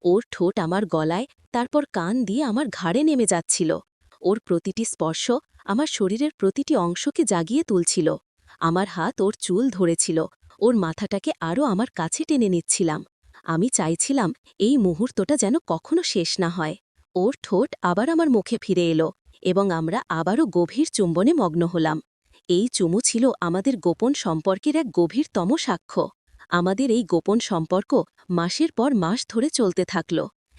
ওর ঠোঁট আমার গলায়, তারপর কান দিয়ে আমার ঘাড়ে নেমে যাচ্ছিল। ওর প্রতিটি স্পর্শ আমার শরীরের প্রতিটি অংশকে জাগিয়ে তুলছিল। আমার হাত ওর চুল ধরেছিল, ওর মাথাটাকে আরও আমার কাছে টেনে নিচ্ছিলাম। আমি চাইছিলাম এই মুহূর্তটা যেন কখনো শেষ না হয়। ওর ঠোঁট আবার আমার মুখে ফিরে এলো, এবং আমরা আবারও গভীর চুম্বনে মগ্ন হলাম। এই চুমু ছিল আমাদের গোপন সম্পর্কের এক গভীরতম সাক্ষ্য। আমাদের এই গোপন সম্পর্ক মাসের পর মাস ধরে চলতে থাকল।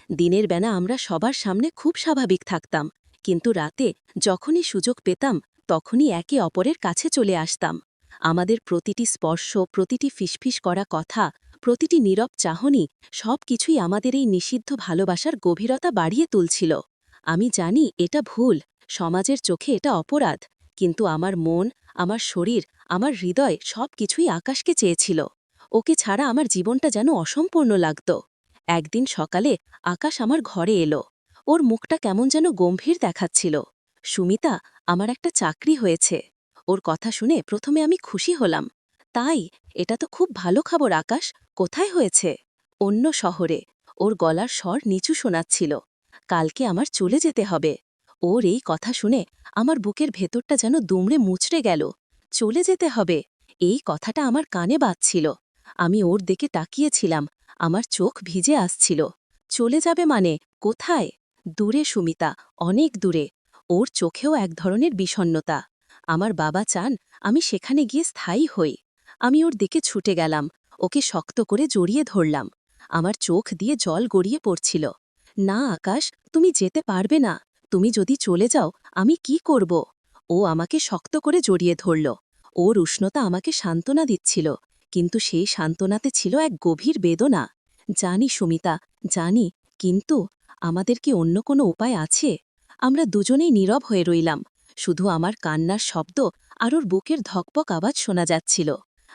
দিনের বেলা আমরা সবার সামনে খুব স্বাভাবিক থাকতাম, কিন্তু রাতে যখনই সুযোগ পেতাম তখনই একে অপরের কাছে চলে আসতাম। আমাদের প্রতিটি স্পর্শ, প্রতিটি ফিসফিস করা কথা, প্রতিটি নীরব চাহনি সবকিছুই আমাদের এই নিষিদ্ধ ভালোবাসার গভীরতা বাড়িয়ে তুলছিল। আমি জানি এটা ভুল, সমাজের চোখে এটা অপরাধ, কিন্তু আমার মন, আমার শরীর, আমার হৃদয় সবকিছুই আকাশকে চেয়েছিল। ওকে ছাড়া আমার জীবনটা যেন অসম্পূর্ণ লাগত। একদিন সকালে আকাশ আমার ঘরে এলো। ওর মুখটা কেমন যেন গম্ভীর দেখাচ্ছিল। সুমিতা, আমার একটা চাকরি হয়েছে। ওর কথা শুনে প্রথমে আমি খুশি হলাম। তাই? এটা তো খুব ভালো খবর আকাশ। কোথায় হয়েছে? অন্য শহরে। ওর গলার স্বর নিচু শোনাচ্ছিল। কালকে আমার চলে যেতে হবে। ওর এই কথা শুনে আমার বুকের ভেতরটা যেন দুমড়ে মুচড়ে গেল। চলে যেতে হবে, এই কথাটা আমার কানে বাজছিল। আমি ওর দিকে তাকিয়েছিলাম। আমার চোখ ভিজে আসছিল। চলে যাবে মানে? কোথায়? দূরে সুমিতা, অনেক দূরে। ওর চোখেও এক ধরনের বিষণ্ণতা। আমার বাবা চান আমি সেখানে গিয়ে স্থায়ী হই। আমি ওর দিকে ছুটে গেলাম। ওকে শক্ত করে জড়িয়ে ধরলাম। আমার চোখ দিয়ে জল গড়িয়ে পড়ছিল। না আকাশ, তুমি যেতে পারবে না। তুমি যদি চলে যাও, আমি কি করব? ও আমাকে শক্ত করে জড়িয়ে ধরল। ওর উষ্ণতা আমাকে সান্ত্বনা দিচ্ছিল, কিন্তু সেই সান্ত্বনাতে ছিল এক গভীর বেদনা। জানি সুমিতা, জানি, কিন্তু আমাদের কি অন্য কোনো উপায় আছে? আমরা দুজনেই নীরব হয়ে রইলাম। শুধু আমার কান্নার শব্দ আর ওর বুকের ধকপক আওয়াজ শোনা যাচ্ছিল।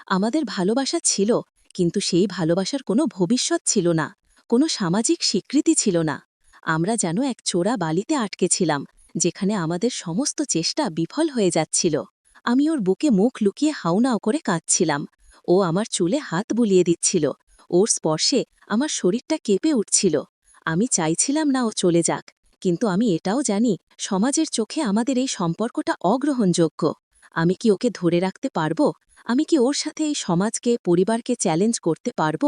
আমাদের ভালোবাসা ছিল, কিন্তু সেই ভালোবাসার কোনো ভবিষ্যৎ ছিল না, কোনো সামাজিক স্বীকৃতি ছিল না। আমরা যেন এক চোরা বালিতে আটকে ছিলাম, যেখানে আমাদের সমস্ত চেষ্টা বিফল হয়ে যাচ্ছিল। আমি ওর বুকে মুখ লুকিয়ে হাউনাও করে কাঁদছিলাম। ও আমার চুলে হাত বুলিয়ে দিচ্ছিল। ওর স্পর্শে আমার শরীরটা কেঁপে উঠছিল। আমি চাইছিলাম না ও চলে যাক, কিন্তু আমি এটাও জানি সমাজের চোখে আমাদের এই সম্পর্কটা অগ্রহণযোগ্য। আমি কি ওকে ধরে রাখতে পারব? আমি কি ওর সাথে এই সমাজকে, পরিবারকে চ্যালেঞ্জ করতে পারব?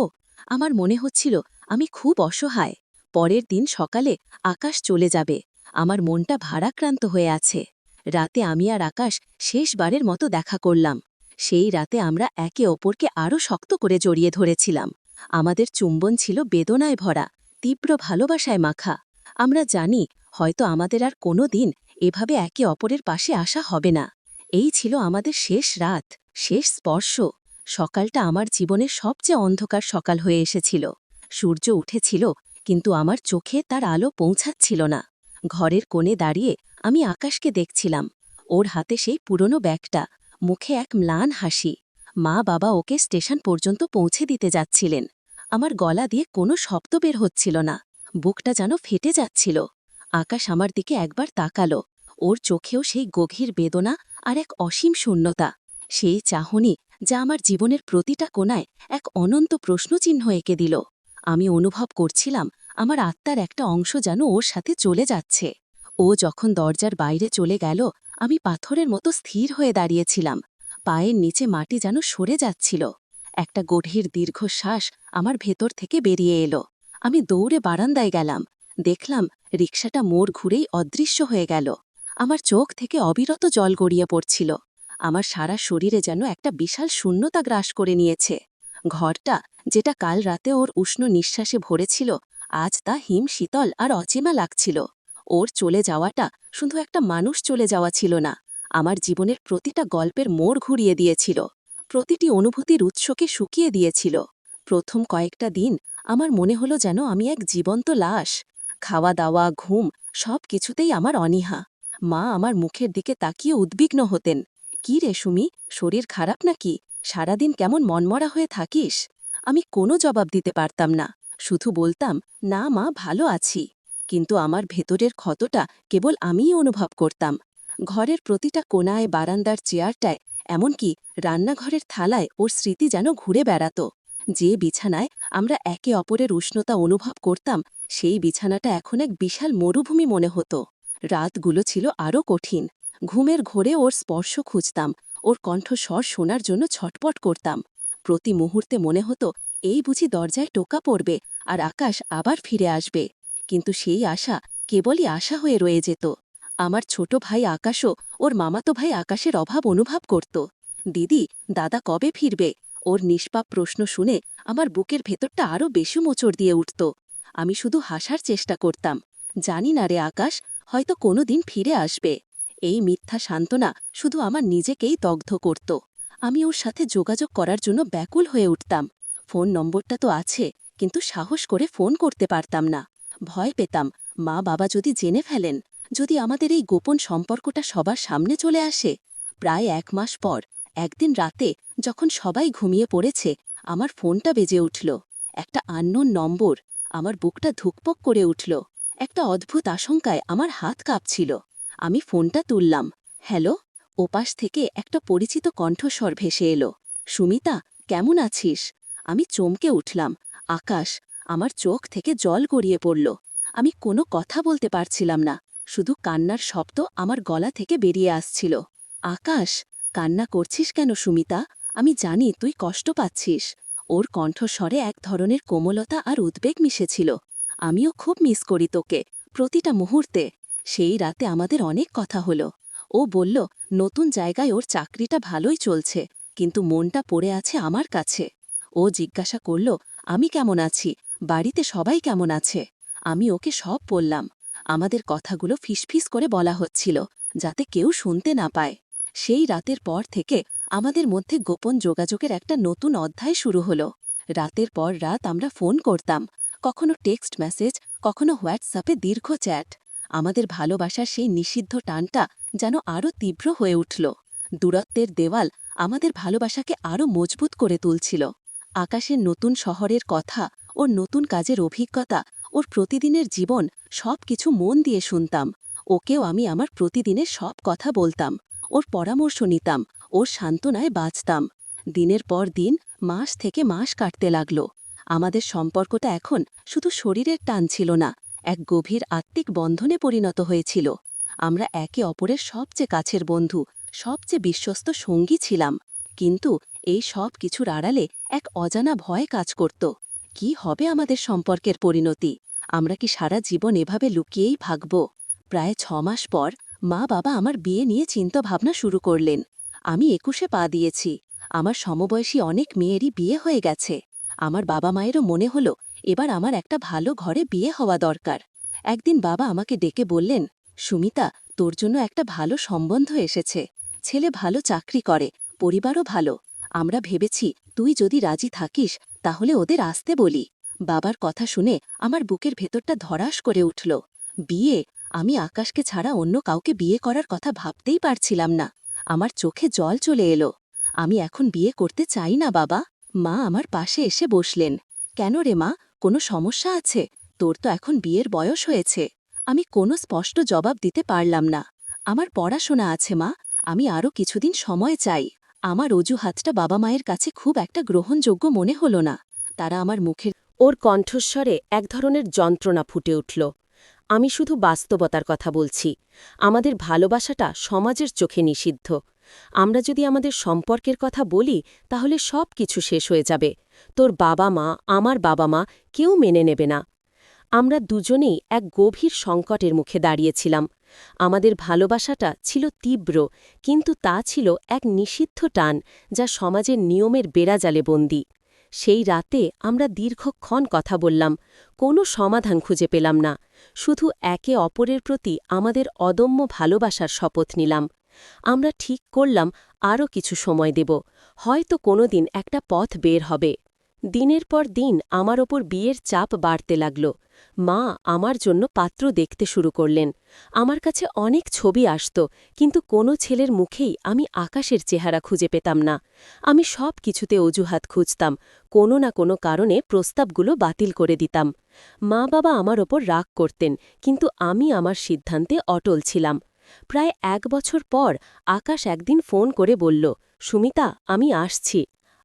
আমার মনে হচ্ছিল আমি খুব অসহায়। পরের দিন সকালে আকাশ চলে যাবে। আমার মনটা ভারাক্রান্ত হয়ে আছে। রাতে আমি আর আকাশ শেষবারের মতো দেখা করলাম। সেই রাতে আমরা একে অপরকে আরও শক্ত করে জড়িয়ে ধরেছিলাম। আমাদের চুম্বন ছিল বেদনায় ভরা, তীব্র ভালোবাসায় মাখা। আমরা জানি হয়তো আমাদের আর কোনো দিন এভাবে একে অপরের পাশে আসা হবে না। এই ছিল আমাদের শেষ রাত, শেষ স্পর্শ। সকালটা আমার জীবনের সবচেয়ে অন্ধকার সকাল হয়ে এসেছিল। সূর্য উঠেছিল, কিন্তু আমার চোখে তার আলো পৌঁছাচ্ছিল না। ঘরের কোণে দাঁড়িয়ে আমি আকাশকে দেখছিলাম। ওর হাতে সেই পুরনো ব্যাগটা, মুখে এক ম্লান হাসি। মা বাবা ওকে স্টেশন পর্যন্ত পৌঁছে দিতে যাচ্ছিলেন। আমার গলা দিয়ে কোনো শব্দ বের হচ্ছিল না। বুকটা যেন ফেটে যাচ্ছিল। আকাশ আমার দিকে একবার তাকালো। ওর চোখেও সেই গভীর বেদনা আর এক অসীম শূন্যতা। সেই চাহনি যা আমার জীবনের প্রতিটা কোণায় এক অনন্ত প্রশ্নচিহ্ন এঁকে দিল। আমি অনুভব করছিলাম আমার আত্মার একটা অংশ যেন ওর সাথে চলে যাচ্ছে। ও যখন দরজার বাইরে চলে গেল, আমি পাথরের মতো স্থির হয়ে দাঁড়িয়েছিলাম। পায়ের নিচে মাটি যেন সরে যাচ্ছিল। একটা গভীর দীর্ঘশ্বাস আমার ভেতর থেকে বেরিয়ে এলো। আমি দৌড়ে বারান্দায় গেলাম। দেখলাম রিকশাটা মোড় ঘুরেই অদৃশ্য হয়ে গেল। আমার চোখ থেকে অবিরত জল গড়িয়ে পড়ছিল। আমার সারা শরীরে যেন একটা বিশাল শূন্যতা গ্রাস করে নিয়েছে। ঘরটা, যেটা কাল রাতে ওর উষ্ণ নিঃশ্বাসে ভরেছিল, আজ তা হিম শীতল আর অচেনা লাগছিল। ওর চলে যাওয়াটা শুধু একটা মানুষ চলে যাওয়া ছিল না, আমার জীবনের প্রতিটা গল্পের মোড় ঘুরিয়ে দিয়েছিল। প্রতিটি অনুভূতির উৎসকে শুকিয়ে দিয়েছিল। প্রথম কয়েকটা দিন আমার মনে হলো যেন আমি এক জীবন্ত লাশ। খাওয়া দাওয়া, ঘুম, সব কিছুতেই আমার অনীহা। মা আমার মুখের দিকে তাকিয়ে উদ্বিগ্ন হতেন। কি রে সুমি, শরীর খারাপ নাকি? সারাদিন কেমন মনমরা হয়ে থাকিস? আমি কোনো জবাব দিতে পারতাম না। শুধু বলতাম, না মা, ভালো আছি। কিন্তু আমার ভেতরের ক্ষতটা কেবল আমিই অনুভব করতাম। ঘরের প্রতিটা কোণায়, বারান্দার চেয়ারটায়, এমনকি রান্নাঘরের থালায় ওর স্মৃতি যেন ঘুরে বেড়াত। যে বিছানায় আমরা একে অপরের উষ্ণতা অনুভব করতাম, সেই বিছানাটা এখন এক বিশাল মরুভূমি মনে হতো। রাতগুলো ছিল আরও কঠিন। ঘুমের ঘোরে ওর স্পর্শ খুঁজতাম, ওর কণ্ঠস্বর শোনার জন্য ছটপট করতাম। প্রতি মুহূর্তে মনে হতো এই বুঝি দরজায় টোকা পড়বে আর আকাশ আবার ফিরে আসবে। কিন্তু সেই আশা কেবলই আশা হয়ে রয়ে যেত। আমার ছোট ভাই আকাশও ওর মামাতো ভাই আকাশের অভাব অনুভব করত। দিদি, দাদা কবে ফিরবে? ওর নিষ্পাপ প্রশ্ন শুনে আমার বুকের ভেতরটা আরও বেশি মোচড় দিয়ে উঠত। আমি শুধু হাসার চেষ্টা করতাম। জানি না রে আকাশ, হয়তো কোনো দিন ফিরে আসবে। এই মিথ্যা সান্ত্বনা শুধু আমার নিজেকেই দগ্ধ করত। আমি ওর সাথে যোগাযোগ করার জন্য ব্যাকুল হয়ে উঠতাম। ফোন নম্বরটা তো আছে, কিন্তু সাহস করে ফোন করতে পারতাম না। ভয় পেতাম, মা বাবা যদি জেনে ফেলেন, যদি আমাদের এই গোপন সম্পর্কটা সবার সামনে চলে আসে। প্রায় 1 মাস পর একদিন রাতে, যখন সবাই ঘুমিয়ে পড়েছে, আমার ফোনটা বেজে উঠল। একটা আননোন নম্বর। আমার বুকটা ধুকপুক করে উঠল। একটা অদ্ভুত আশঙ্কায় আমার হাত কাঁপছিল। আমি ফোনটা তুললাম। হ্যালো। ওপাশ থেকে একটা পরিচিত কণ্ঠস্বর ভেসে এলো। সুমিতা, কেমন আছিস? আমি চমকে উঠলাম। আকাশ। আমার চোখ থেকে জল গড়িয়ে পড়ল। আমি কোনো কথা বলতে পারছিলাম না, শুধু কান্নার শব্দ আমার গলা থেকে বেরিয়ে আসছিল। আকাশ, কান্না করছিস কেন সুমিতা? আমি জানি তুই কষ্ট পাচ্ছিস। ওর কণ্ঠস্বরে এক ধরনের কোমলতা আর উদ্বেগ মিশেছিল। আমিও খুব মিস করি তোকে, প্রতিটা মুহূর্তে। সেই রাতে আমাদের অনেক কথা হলো। ও বলল নতুন জায়গায় ওর চাকরিটা ভালোই চলছে, কিন্তু মনটা পড়ে আছে আমার কাছে। ও জিজ্ঞাসা করল আমি কেমন আছি, বাড়িতে সবাই কেমন আছে। আমি ওকে সব বললাম। আমাদের কথাগুলো ফিসফিস করে বলা হচ্ছিল, যাতে কেউ শুনতে না পায়। সেই রাতের পর থেকে আমাদের মধ্যে গোপন যোগাযোগের একটা নতুন অধ্যায় শুরু হলো। রাতের পর রাত আমরা ফোন করতাম, কখনো টেক্সট মেসেজ, কখনো হোয়াটসঅ্যাপে দীর্ঘ চ্যাট। আমাদের ভালোবাসার সেই নিষিদ্ধ টানটা যেন আরও তীব্র হয়ে উঠল। দূরত্বের দেওয়াল আমাদের ভালোবাসাকে আরও মজবুত করে তুলছিল। আকাশের নতুন শহরের কথা, ওর নতুন কাজের অভিজ্ঞতা, ওর প্রতিদিনের জীবন, সব কিছু মন দিয়ে শুনতাম। ওকেও আমি আমার প্রতিদিনের সব কথা বলতাম, ওর পরামর্শ নিতাম, ওর সান্ত্বনায় বাঁচতাম। দিনের পর দিন, মাস থেকে মাস কাটতে লাগল। আমাদের সম্পর্কটা এখন শুধু শরীরের টান ছিল না, এক গভীর আত্মিক বন্ধনে পরিণত হয়েছিল। আমরা একে অপরের সবচেয়ে কাছের বন্ধু, সবচেয়ে বিশ্বস্ত সঙ্গী ছিলাম। কিন্তু এই সব কিছুর আড়ালে এক অজানা ভয় কাজ করত। কি হবে আমাদের সম্পর্কের পরিণতি? আমরা কি সারা জীবন এভাবে লুকিয়েই ভাগব? প্রায় ৬ মাস পর মা-বাবা আমার বিয়ে নিয়ে চিন্তাভাবনা শুরু করলেন। আমি ২১-এ পা দিয়েছি। আমার সমবয়সী অনেক মেয়েরই বিয়ে হয়ে গেছে। আমার বাবা-মায়েরও মনে হলো এবার আমার একটা ভালো ঘরে বিয়ে হওয়া দরকার। একদিন বাবা আমাকে ডেকে বললেন, সুমিতা, তোর জন্য একটা ভালো সম্বন্ধ এসেছে। ছেলে ভালো চাকরি করে, পরিবারও ভালো। আমরা ভেবেছি তুই যদি রাজি থাকিস তাহলে ওদের আসতে বলি। বাবার কথা শুনে আমার বুকের ভেতরটা ধড়াস করে উঠল। বিয়ে? আমি আকাশকে ছাড়া অন্য কাউকে বিয়ে করার কথা ভাবতেই পারছিলাম না। আমার চোখে জল চলে এলো। আমি এখন বিয়ে করতে চাই না বাবা। মা আমার পাশে এসে বসলেন। কেন রে মা, কোনো সমস্যা আছে? তোর তো এখন বিয়ের বয়স হয়েছে। আমি কোনো স্পষ্ট জবাব দিতে পারলাম না। আমার পড়াশোনা আছে মা, আমি আরও কিছুদিন সময় চাই। আমার অজুহাতটা বাবা মায়ের কাছে খুব একটা গ্রহণযোগ্য মনে হলো না। তারা আমার মুখের ওর কণ্ঠস্বরে এক ধরনের যন্ত্রণা ফুটে উঠল। আমি শুধু বাস্তবতার কথা বলছি। আমাদের ভালোবাসাটা সমাজের চোখে নিষিদ্ধ। আমরা যদি আমাদের সম্পর্কের কথা বলি তাহলে সব কিছু শেষ হয়ে যাবে। তোর বাবা মা, আমার বাবা মা, কেউ মেনে নেবে না। আমরা দুজনেই এক গভীর সংকটের মুখে দাঁড়িয়েছিলাম। আমাদের ভালোবাসাটা ছিল তীব্র, কিন্তু তা ছিল এক নিষিদ্ধ টান, যা সমাজের নিয়মের বেড়াজালে বন্দী। সেই রাতে আমরা দীর্ঘক্ষণ কথা বললাম, কোনো সমাধান খুঁজে পেলাম না। শুধু একে অপরের প্রতি আমাদের অদম্য ভালোবাসার শপথ নিলাম। আমরা ঠিক করলাম আরও কিছু সময় দেব, হয়তো কোনোদিন একটা পথ বের হবে। দিনের পর দিন আমার ওপর বিয়ের চাপ বাড়তে লাগল। মা আমার জন্য পাত্র দেখতে শুরু করলেন। আমার কাছে অনেক ছবি আসত, কিন্তু কোনো ছেলের মুখেই আমি আকাশের চেহারা খুঁজে পেতাম না। আমি সব কিছুতে অজুহাত খুঁজতাম, কোনো না কোনো কারণে প্রস্তাবগুলো বাতিল করে দিতাম। মা বাবা আমার ওপর রাগ করতেন, কিন্তু আমি আমার সিদ্ধান্তে অটল ছিলাম। প্রায় ১ বছর পর আকাশ একদিন ফোন করে বলল, সুমিতা, আমি আসছি।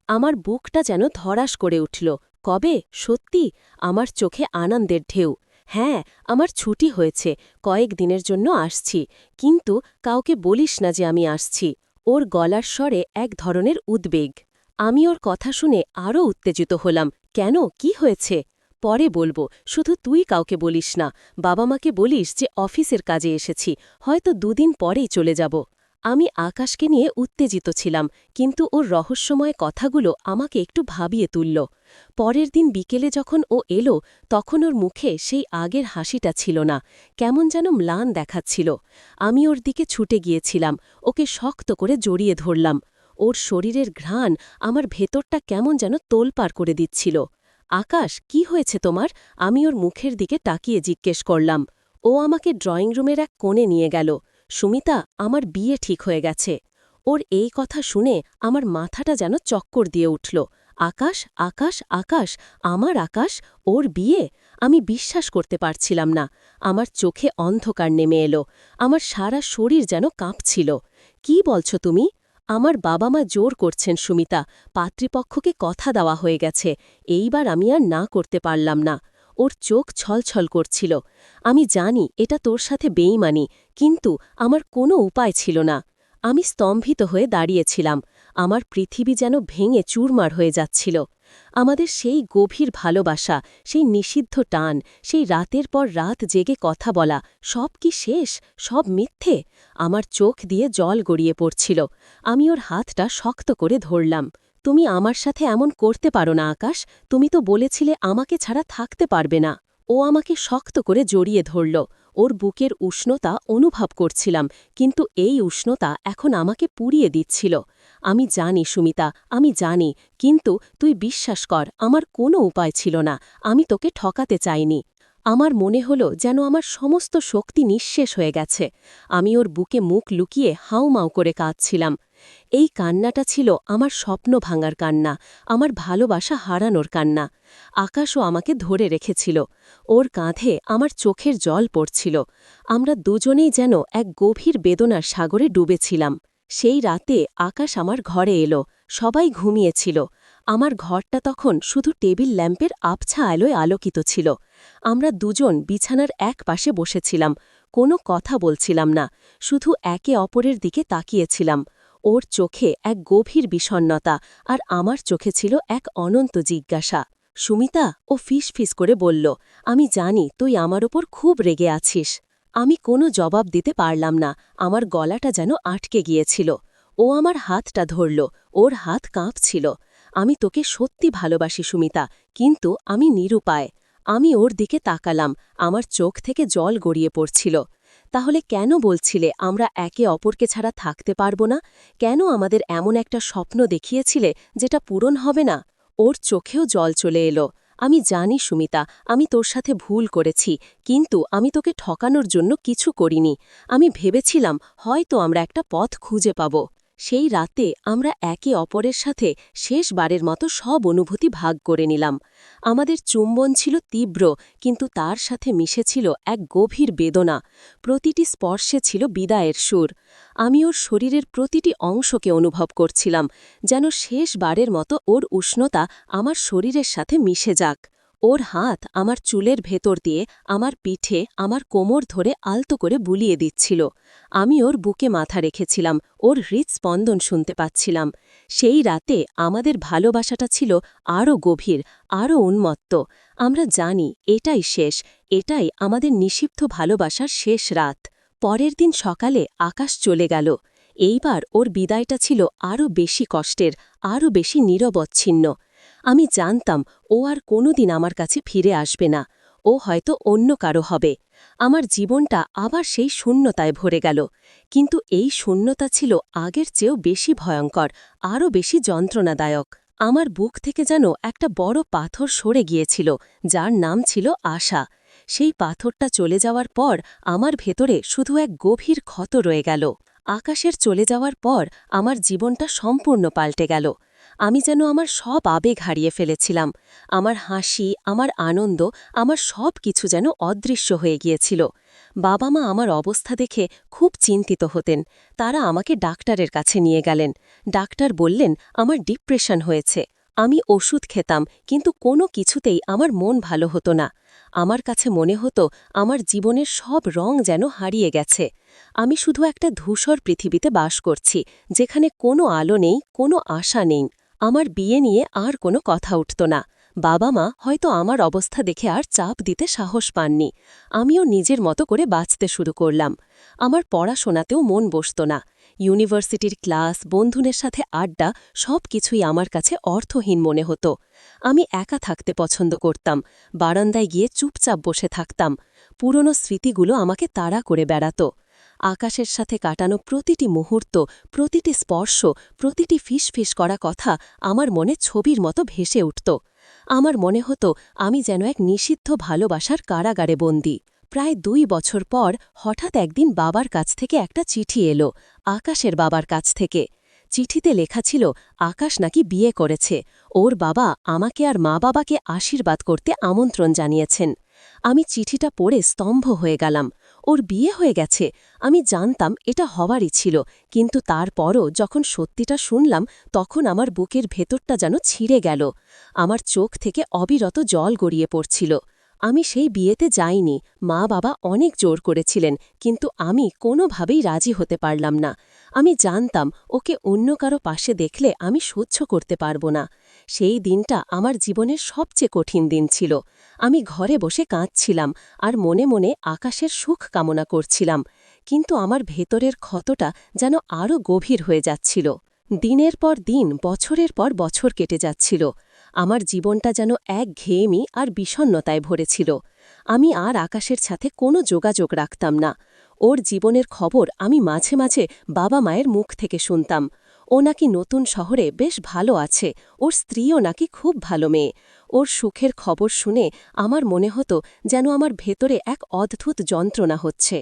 আমার বুকটা যেন ধড়াস করে উঠল। কবে? সত্যি? আমার চোখে আনন্দের ঢেউ। হ্যাঁ, আমার ছুটি হয়েছে, কয়েক দিনের জন্য আসছি, কিন্তু কাউকে বলিস না যে আমি আসছি। ওর গলার স্বরে এক ধরনের উদ্বেগ। আমি ওর কথা শুনে আরও উত্তেজিত হলাম। কেন, কি হয়েছে? পরে বলবো, শুধু তুই কাউকে বলিস না। বাবা মাকে বলিস যে অফিসের কাজে এসেছি, হয়তো ২ দিন পরেই চলে যাব। আমি আকাশকে নিয়ে উত্তেজিত ছিলাম, কিন্তু ওর রহস্যময় কথাগুলো আমাকে একটু ভাবিয়ে তুলল। পরের দিন বিকেলে যখন ও এলো, তখন ওর মুখে সেই আগের হাসিটা ছিল না, কেমন যেন ম্লান দেখাচ্ছিল। আমি ওর দিকে ছুটে গিয়েছিলাম, ওকে শক্ত করে জড়িয়ে ধরলাম। ওর শরীরের ঘ্রাণ আমার ভেতরটা কেমন যেন তোলপাড় করে দিচ্ছিল। আকাশ, কি হয়েছে তোমার? আমি ওর মুখের দিকে তাকিয়ে জিজ্ঞেস করলাম। ও আমাকে ড্রয়িং রুমের এক কোণে নিয়ে গেল। সুমিতা, আমার বিয়ে ঠিক হয়ে গেছে। ওর এই কথা শুনে আমার মাথাটা যেন চক্কর দিয়ে উঠল। আকাশ, আকাশ, আকাশ, আমার আকাশ, ওর বিয়ে! আমি বিশ্বাস করতে পারছিলাম না। আমার চোখে অন্ধকার নেমে এলো। আমার সারা শরীর যেন কাঁপছিল। কি বলছ তুমি? আমার বাবা মা জোর করছেন সুমিতা, পাত্রীপক্ষকে কথা দেওয়া হয়ে গেছে। এইবার আমি আর না করতে পারলাম না। ওর চোখ ছলছল করছিল। আমি জানি এটা তোর সাথে বেইমানি, কিন্তু আমার কোনো উপায় ছিল না। আমি স্তম্ভিত হয়ে দাঁড়িয়েছিলাম। আমার পৃথিবী যেন ভেঙে চুরমার হয়ে যাচ্ছিল। আমাদের সেই গভীর ভালোবাসা, সেই নিষিদ্ধ টান, সেই রাতের পর রাত জেগে কথা বলা, সব কি শেষ? সব মিথ্যে? আমার চোখ দিয়ে জল গড়িয়ে পড়ছিল। আমি ওর হাতটা শক্ত করে ধরলাম। তুমি আমার সাথে এমন করতে পারো না আকাশ, তুমি তো বলেছিলে আমাকে ছাড়া থাকতে পারবে না। ও আমাকে শক্ত করে জড়িয়ে ধরল। ওর বুকের উষ্ণতা অনুভব করছিলাম, কিন্তু এই উষ্ণতা এখন আমাকে পুড়িয়ে দিচ্ছিল। আমি জানি সুমিতা, আমি জানি, কিন্তু তুই বিশ্বাস কর, আমার কোনো উপায় ছিল না। আমি তোকে ঠকাতে চাইনি। আমার মনে হলো যেন আমার সমস্ত শক্তি নিঃশেষ হয়ে গেছে। আমি ওর বুকে মুখ লুকিয়ে হাউমাউ করে কাঁদছিলাম। এই কান্নাটা ছিল আমার স্বপ্ন ভাঙার কান্না, আমার ভালোবাসা হারানোর কান্না। আকাশও আমাকে ধরে রেখেছিল। ওর কাঁধে আমার চোখের জল পড়ছিল। আমরা দুজনেই যেন এক গভীর বেদনার সাগরে ডুবেছিলাম। সেই রাতে আকাশ আমার ঘরে এলো। সবাই ঘুমিয়েছিল। আমার ঘরটা তখন শুধু টেবিল ল্যাম্পের আবছা আলোয় আলোকিত ছিল। আমরা দুজন বিছানার এক পাশে বসেছিলাম। কোনো কথা বলছিলাম না, শুধু একে অপরের দিকে তাকিয়েছিলাম। ওর চোখে এক গভীর বিষণ্ণতা, আর আমার চোখে ছিল এক অনন্ত জিজ্ঞাসা। সুমিতা, ও ফিস করে বলল, আমি জানি তুই আমার ওপর খুব রেগে আছিস। আমি কোনো জবাব দিতে পারলাম না, আমার গলাটা যেন আটকে গিয়েছিল। ও আমার হাতটা ধরল, ওর হাত কাঁপছিল। আমি তোকে সত্যি ভালোবাসি সুমিতা, কিন্তু আমি নিরুপায়। আমি ওর দিকে তাকালাম, আমার চোখ থেকে জল গড়িয়ে পড়ছিল। তাহলে কেন বলছিলে আমরা একে অপরকে ছাড়া থাকতে পারব না? কেন আমাদের এমন একটা স্বপ্ন দেখিয়েছিলে যেটা পূরণ হবে না? ওর চোখেও জল চলে এলো। আমি জানি সুমিতা, আমি তোর সাথে ভুল করেছি, কিন্তু আমি তোকে ঠকানোর জন্য কিছু করিনি। আমি ভেবেছিলাম হয়তো আমরা একটা পথ খুঁজে পাব। সেই রাতে আমরা একে অপরের সাথে শেষবারের মতো সব অনুভূতি ভাগ করে নিলাম। আমাদের চুম্বন ছিল তীব্র, কিন্তু তার সাথে মিশেছিল এক গভীর বেদনা। প্রতিটি স্পর্শে ছিল বিদায়ের সুর। আমি ওর শরীরের প্রতিটি অংশকে অনুভব করছিলাম, যেন শেষবারের মতো ওর উষ্ণতা আমার শরীরের সাথে মিশে যাক। ওর হাত আমার চুলের ভেতর দিয়ে, আমার পিঠে, আমার কোমর ধরে আলতো করে বুলিয়ে দিচ্ছিল। আমি ওর বুকে মাথা রেখেছিলাম, ওর হৃৎস্পন্দন শুনতে পাচ্ছিলাম। সেই রাতে আমাদের ভালোবাসাটা ছিল আরও গভীর, আরও উন্মত্ত। আমরা জানি এটাই শেষ, এটাই আমাদের নিষিদ্ধ ভালোবাসার শেষ রাত। পরের দিন সকালে আকাশ চলে গেল। এইবার ওর বিদায়টা ছিল আরও বেশি কষ্টের, আরও বেশি নীরবচ্ছিন্ন। আমি জানতাম ও আর কোনোদিন আমার কাছে ফিরে আসবে না। ও হয়তো অন্য কারো হবে। আমার জীবনটা আবার সেই শূন্যতায় ভরে গেল। কিন্তু এই শূন্যতা ছিল আগের চেয়েও বেশি ভয়ঙ্কর, আরও বেশি যন্ত্রণাদায়ক। আমার বুক থেকে যেন একটা বড় পাথর সরে গিয়েছিল, যার নাম ছিল আশা। সেই পাথরটা চলে যাওয়ার পর আমার ভেতরে শুধু এক গভীর ক্ষত রয়ে গেল। আকাশের চলে যাওয়ার পর আমার জীবনটা সম্পূর্ণ পাল্টে গেল। আমি যেন আমার সব আবেগ হারিয়ে ফেলেছিলাম। আমার হাসি, আমার আনন্দ, আমার সব কিছু যেন অদৃশ্য হয়ে গিয়েছিল। বাবা মা আমার অবস্থা দেখে খুব চিন্তিত হতেন। তারা আমাকে ডাক্তারের কাছে নিয়ে গেলেন। ডাক্তার বললেন আমার ডিপ্রেশন হয়েছে। আমি ওষুধ খেতাম, কিন্তু কোনো কিছুতেই আমার মন ভালো হতো না। আমার কাছে মনে হতো আমার জীবনের সব রং যেন হারিয়ে গেছে। আমি শুধু একটা ধূসর পৃথিবীতে বাস করছি, যেখানে কোনো আলো নেই, কোনো আশা নেই। আমার বিয়ে নিয়ে আর কোনো কথা উঠত না। বাবা মা হয়তো আমার অবস্থা দেখে আর চাপ দিতে সাহস পাননি। আমিও নিজের মতো করে বাঁচতে শুরু করলাম। আমার পড়াশোনাতেও মন বসত না। ইউনিভার্সিটির ক্লাস, বন্ধুদের সাথে আড্ডা, সব কিছুই আমার কাছে অর্থহীন মনে হতো। আমি একা থাকতে পছন্দ করতাম, বারান্দায় গিয়ে চুপচাপ বসে থাকতাম। পুরনো স্মৃতিগুলো আমাকে তাড়া করে বেড়াত। আকাশের সাথে কাটানো প্রতিটি মুহূর্ত, প্রতিটি স্পর্শ, প্রতিটি ফিসফিস করা কথা আমার মনে ছবির মতো ভেসে উঠত। আমার মনে হতো আমি যেন এক নিষিদ্ধ ভালোবাসার কারাগারে বন্দী। প্রায় 2 বছর পর হঠাৎ একদিন বাবার কাছ থেকে একটা চিঠি এলো, আকাশের বাবার কাছ থেকে। চিঠিতে লেখা ছিল আকাশ নাকি বিয়ে করেছে, ওর বাবা আমাকে আর মা-বাবাকে আশীর্বাদ করতে আমন্ত্রণ জানিয়েছেন। আমি চিঠিটা পড়ে স্তম্ভ হয়ে গেলাম। ওর বিয়ে হয়ে গেছে, আমি জানতাম এটা হওয়ারই ছিল, কিন্তু তারপরও যখন সত্যিটা শুনলাম তখন আমার বুকের ভেতরটা যেন ছিঁড়ে গেল। আমার চোখ থেকে অবিরত জল গড়িয়ে পড়ছিল। আমি সেই বিয়েতে যাইনি, মা-বাবা অনেক জোর করেছিলেন, কিন্তু আমি কোনোভাবেই রাজি হতে পারলাম না। আমি জানতাম ওকে অন্য কারো পাশে দেখলে আমি সহ্য করতে পারব না। সেই দিনটা আমার জীবনের সবচেয়ে কঠিন দিন ছিল। আমি ঘরে বসে কাঁদছিলাম আর মনে মনে আকাশের সুখ কামনা করছিলাম, কিন্তু আমার ভেতরের ক্ষতটা যেন আরও গভীর হয়ে যাচ্ছিল। দিনের পর দিন, বছরের পর বছর কেটে যাচ্ছিল। আমার জীবনটা যেন একঘেয়েমি আর বিষণ্ণতায় ভরেছিল। আমি আর আকাশের সাথে কোনো যোগাযোগ রাখতাম না। ওর জীবনের খবর আমি মাঝে মাঝে বাবা মায়ের মুখ থেকে শুনতাম। ও নাকি নতুন শহরে বেশ ভালো আছে, ওর স্ত্রীও নাকি খুব ভালো মেয়ে। ওর সুখের খবর শুনে আমার মনে হতো যেন আমার ভেতরে এক অদ্ভুত যন্ত্রণা হচ্ছে।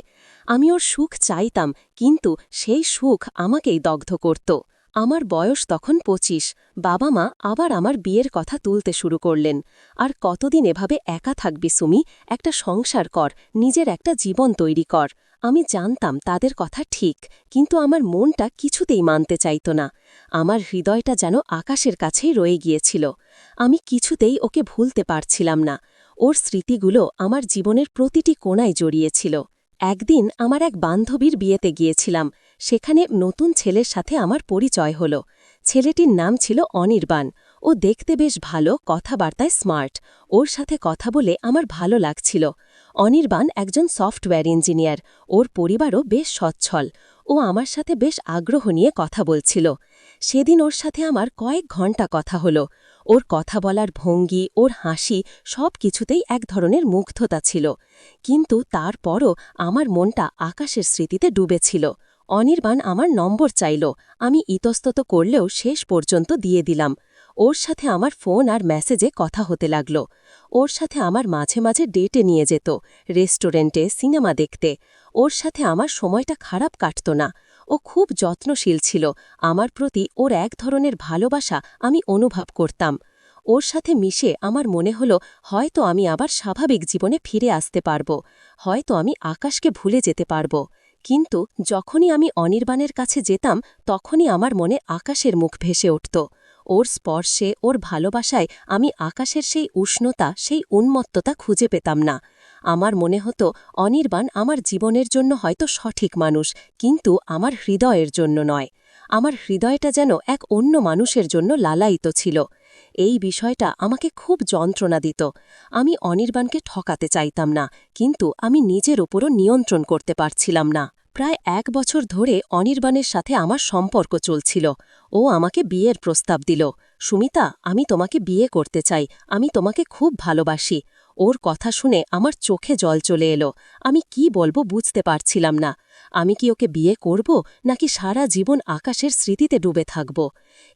আমি ওর সুখ চাইতাম, কিন্তু সেই সুখ আমাকেই দগ্ধ করত। আমার বয়স তখন ২৫। বাবা মা আবার আমার বিয়ের কথা তুলতে শুরু করলেন। আর কতদিন এভাবে একা থাকবি সুমি, একটা সংসার কর, নিজের একটা জীবন তৈরি কর। আমি জানতাম তাদের কথা ঠিক, কিন্তু আমার মনটা কিছুতেই মানতে চাইত না। আমার হৃদয়টা যেন আকাশের কাছেই রয়ে গিয়েছিল। আমি কিছুতেই ওকে ভুলতে পারছিলাম না। ওর স্মৃতিগুলো আমার জীবনের প্রতিটি কোণায় জড়িয়েছিল। একদিন আমার এক বান্ধবীর বিয়েতে গিয়েছিলাম। সেখানে নতুন ছেলের সাথে আমার পরিচয় হল। ছেলেটির নাম ছিল অনির্বাণ। ও দেখতে বেশ ভালো, কথাবার্তায় স্মার্ট। ওর সাথে কথা বলে আমার ভালো লাগছিল। অনির্বাণ একজন সফটওয়্যার ইঞ্জিনিয়ার। ওর পরিবারও বেশ সচ্ছল। ও আমার সাথে বেশ আগ্রহ নিয়ে কথা বলছিল। সেদিন ওর সাথে আমার কয়েক ঘণ্টা কথা হলো। ওর কথা বলার ভঙ্গি, ওর হাসি, সব কিছুতেই এক ধরনের মুগ্ধতা ছিল। কিন্তু তারপরও আমার মনটা আকাশের স্মৃতিতে ডুবেছিল। অনির্বাণ আমার নম্বর চাইল। আমি ইতস্তত করলেও শেষ পর্যন্ত দিয়ে দিলাম। ওর সাথে আমার ফোন আর মেসেজে কথা হতে লাগল। ওর সাথে আমার মাঝে মাঝে ডেটে নিয়ে যেত, রেস্টুরেন্টে, সিনেমা দেখতে। ওর সাথে আমার সময়টা খারাপ কাটত না। ও খুব যত্নশীল ছিল। আমার প্রতি ওর এক ধরনের ভালোবাসা আমি অনুভব করতাম। ওর সাথে মিশে আমার মনে হল হয়তো আমি আবার স্বাভাবিক জীবনে ফিরে আসতে পারব, হয়তো আমি আকাশকে ভুলে যেতে পারব। কিন্তু যখনই আমি অনির্বাণের কাছে যেতাম তখনই আমার মনে আকাশের মুখ ভেসে উঠত। ওর স্পর্শে, ওর ভালোবাসায় আমি আকাশের সেই উষ্ণতা, সেই উন্মত্ততা খুঁজে পেতাম না। আমার মনে হতো অনির্বাণ আমার জীবনের জন্য হয়তো সঠিক মানুষ, কিন্তু আমার হৃদয়ের জন্য নয়। আমার হৃদয়টা যেন এক অন্য মানুষের জন্য লালায়িত ছিল। এই বিষয়টা আমাকে খুব যন্ত্রণা দিত। আমি অনির্বাণকে ঠকাতে চাইতাম না, কিন্তু আমি নিজের ওপরও নিয়ন্ত্রণ করতে পারছিলাম না। প্রায় ১ বছর ধরে অনির্বাণের সাথে আমার সম্পর্ক চলছিল। ও আমাকে বিয়ের প্রস্তাব দিল। সুমিতা, আমি তোমাকে বিয়ে করতে চাই, আমি তোমাকে খুব ভালোবাসি। ওর কথা শুনে আমার চোখে জল চলে এলো। আমি কি বলবো বুঝতে পারছিলাম না। আমি কি ওকে বিয়ে করব, নাকি সারা জীবন আকাশের স্মৃতিতে ডুবে থাকব?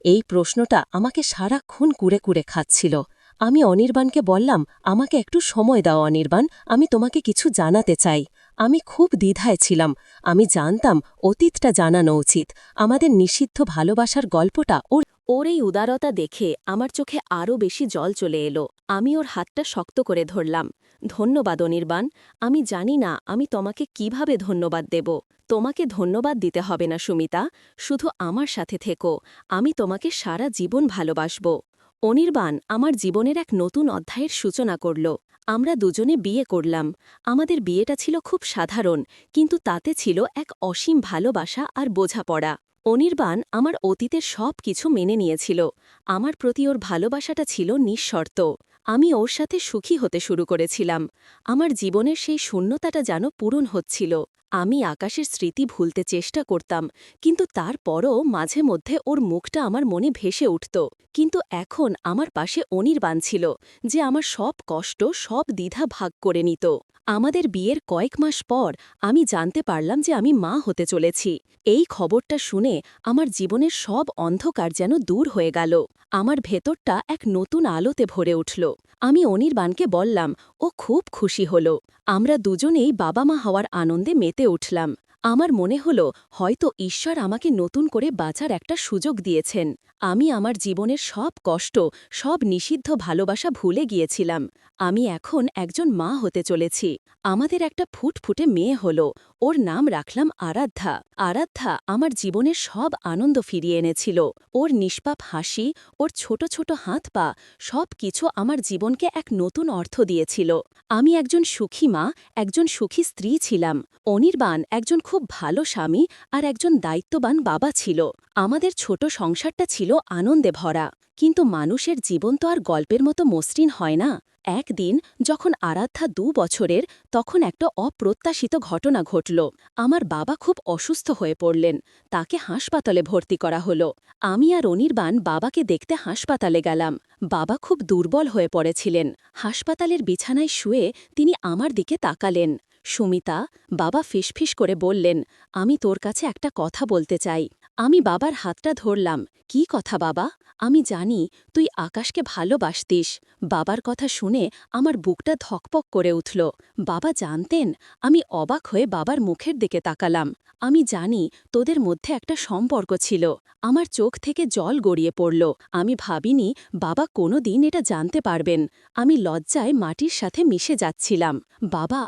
এই প্রশ্নটা আমাকে সারাক্ষণ কুরে কুরে খাচ্ছিল। আমি অনির্বাণকে বললাম, আমাকে একটু সময় দাও অনির্বাণ, আমি তোমাকে কিছু জানাতে চাই। আমি খুব দ্বিধায় ছিলাম। আমি জানতাম অতীতটা জানানো উচিত। আমাদের নিষিদ্ধ ভালোবাসার গল্পটা ওর এই উদারতা দেখে আমার চোখে আরও বেশি জল চলে এলো। আমি ওর হাতটা শক্ত করে ধরলাম। ধন্যবাদ অনির্বাণ, আমি জানি না আমি তোমাকে কিভাবে ধন্যবাদ দেব। তোমাকে ধন্যবাদ দিতে হবে না সুমিতা, শুধু আমার সাথে থেকো, আমি তোমাকে সারা জীবন ভালোবাসব। অনির্বাণ আমার জীবনের এক নতুন অধ্যায়ের সূচনা করল। আমরা দুজনে বিয়ে করলাম। আমাদের বিয়েটা ছিল খুব সাধারণ, কিন্তু তাতে ছিল এক অসীম ভালোবাসা আর বোঝাপড়া। অনির্বাণ আমার অতীতের সব কিছু মেনে নিয়েছিল। আমার প্রতি ওর ভালোবাসাটা ছিল নিঃশর্ত। আমি ওর সাথে সুখী হতে শুরু করেছিলাম। আমার জীবনের সেই শূন্যতাটা যেন পূরণ হচ্ছিল। আমি আকাশের স্মৃতি ভুলতে চেষ্টা করতাম, কিন্তু তারপরও মাঝে মধ্যে ওর মুখটা আমার মনে ভেসে উঠত। কিন্তু এখন আমার পাশে অনির্বাণ ছিল, যে আমার সব কষ্ট, সব দ্বিধা ভাগ করে নিত। আমাদের বিয়ের কয়েক মাস পর আমি জানতে পারলাম যে আমি মা হতে চলেছি। এই খবরটা শুনে আমার জীবনের সব অন্ধকার যেন দূর হয়ে গেল। আমার ভেতরটা এক নতুন আলোতে ভরে উঠল। আমি অনির্বাণকে বললাম, ও খুব খুশি হল। আমরা দুজনেই বাবা মা হওয়ার আনন্দে মেতে উঠলাম। আমার মনে হল হয়তো ঈশ্বর আমাকে নতুন করে বাঁচার একটা সুযোগ দিয়েছেন। আমি আমার জীবনের সব কষ্ট, সব নিষিদ্ধ ভালোবাসা ভুলে গিয়েছিলাম। আমি এখন একজন মা হতে চলেছি। আমাদের একটা ফুটফুটে মেয়ে হল। ওর নাম রাখলাম আরাধ্যা। আরাধ্যা আমার জীবনের সব আনন্দ ফিরিয়ে এনেছিল। ওর নিষ্পাপ হাসি, ওর ছোট ছোট হাত পা, সব কিছু আমার জীবনকে এক নতুন অর্থ দিয়েছিল। আমি একজন সুখী মা, একজন সুখী স্ত্রী ছিলাম। অনির্বাণ একজন খুব ভালো স্বামী আর একজন দায়িত্ববান বাবা ছিল। আমাদের ছোট সংসারটা ছিল আনন্দে ভরা। কিন্তু মানুষের জীবন তো আর গল্পের মতো মসৃণ হয় না। একদিন যখন আরাধ্যা 2 বছরের, তখন একটা অপ্রত্যাশিত ঘটনা ঘটল। আমার বাবা খুব অসুস্থ হয়ে পড়লেন। তাকে হাসপাতালে ভর্তি করা হলো। আমি আর অনির্বাণ বাবাকে দেখতে হাসপাতালে গেলাম। বাবা খুব দুর্বল হয়ে পড়েছিলেন। হাসপাতালের বিছানায় শুয়ে তিনি আমার দিকে তাকালেন। সুমিতা, বাবা ফিসফিস করে বললেন, আমি তোর কাছে একটা কথা বলতে চাই। আমি বাবার হাতটা ধরলাম। কি কথা বাবা? আমি জানি তুই আকাশকে ভালোবাসতিস। বাবার কথা শুনে আমার বুকটা ধকপক করে উঠল। বাবা জানতেন? আমি অবাক হয়ে বাবার মুখের দিকে তাকালাম। আমি জানি তোদের মধ্যে একটা সম্পর্ক ছিল। আমার চোখ থেকে জল গড়িয়ে পড়ল। আমি ভাবিনি বাবা কোনো দিন এটা জানতে পারবেন। আমি লজ্জায় মাটির সাথে মিশে যাচ্ছিলাম। বাবা,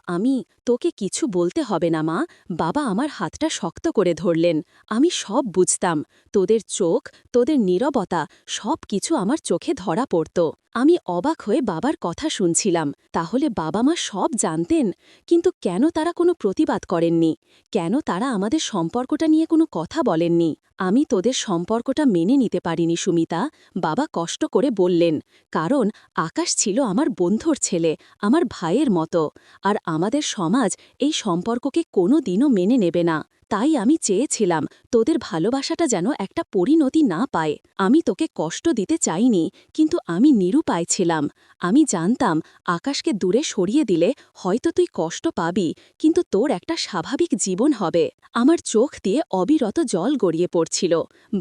তোকে কিছু বলতে হবে না মা। বাবা আমার হাতটা শক্ত করে ধরলেন। আমি সব বুঝতাম। তোদের চোখ, তোদের নীরবতা, সব কিছু আমার চোখে ধরা পড়ত। আমি অবাক হয়ে বাবার কথা শুনছিলাম। তাহলে বাবা মা সব জানতেন? কিন্তু কেন তারা কোনো প্রতিবাদ করেননি? কেন তারা আমাদের সম্পর্কটা নিয়ে কোনো কথা বলেননি? আমি তোদের সম্পর্কটা মেনে নিতে পারিনি সুমিতা। বাবা কষ্ট করে বললেন, কারণ আকাশ ছিল আমার বন্ধুর ছেলে, আমার ভাইয়ের মতো। আর আমাদের সমাজ এই সম্পর্ককে কোনো দিনও মেনে নেবে না। তাই আমি চেয়েছিলাম তোদের ভালোবাসাটা যেন একটা পরিণতি না পায়। আমি তোকে কষ্ট দিতে চাইনি, কিন্তু আমি নিরুপায় ছিলাম। আমি জানতাম আকাশকে দূরে সরিয়ে দিলে হয়তো তুই কষ্ট পাবি, কিন্তু তোর একটা স্বাভাবিক জীবন হবে। আমার চোখ দিয়ে অবিরত জল গড়িয়ে পড়ছিল।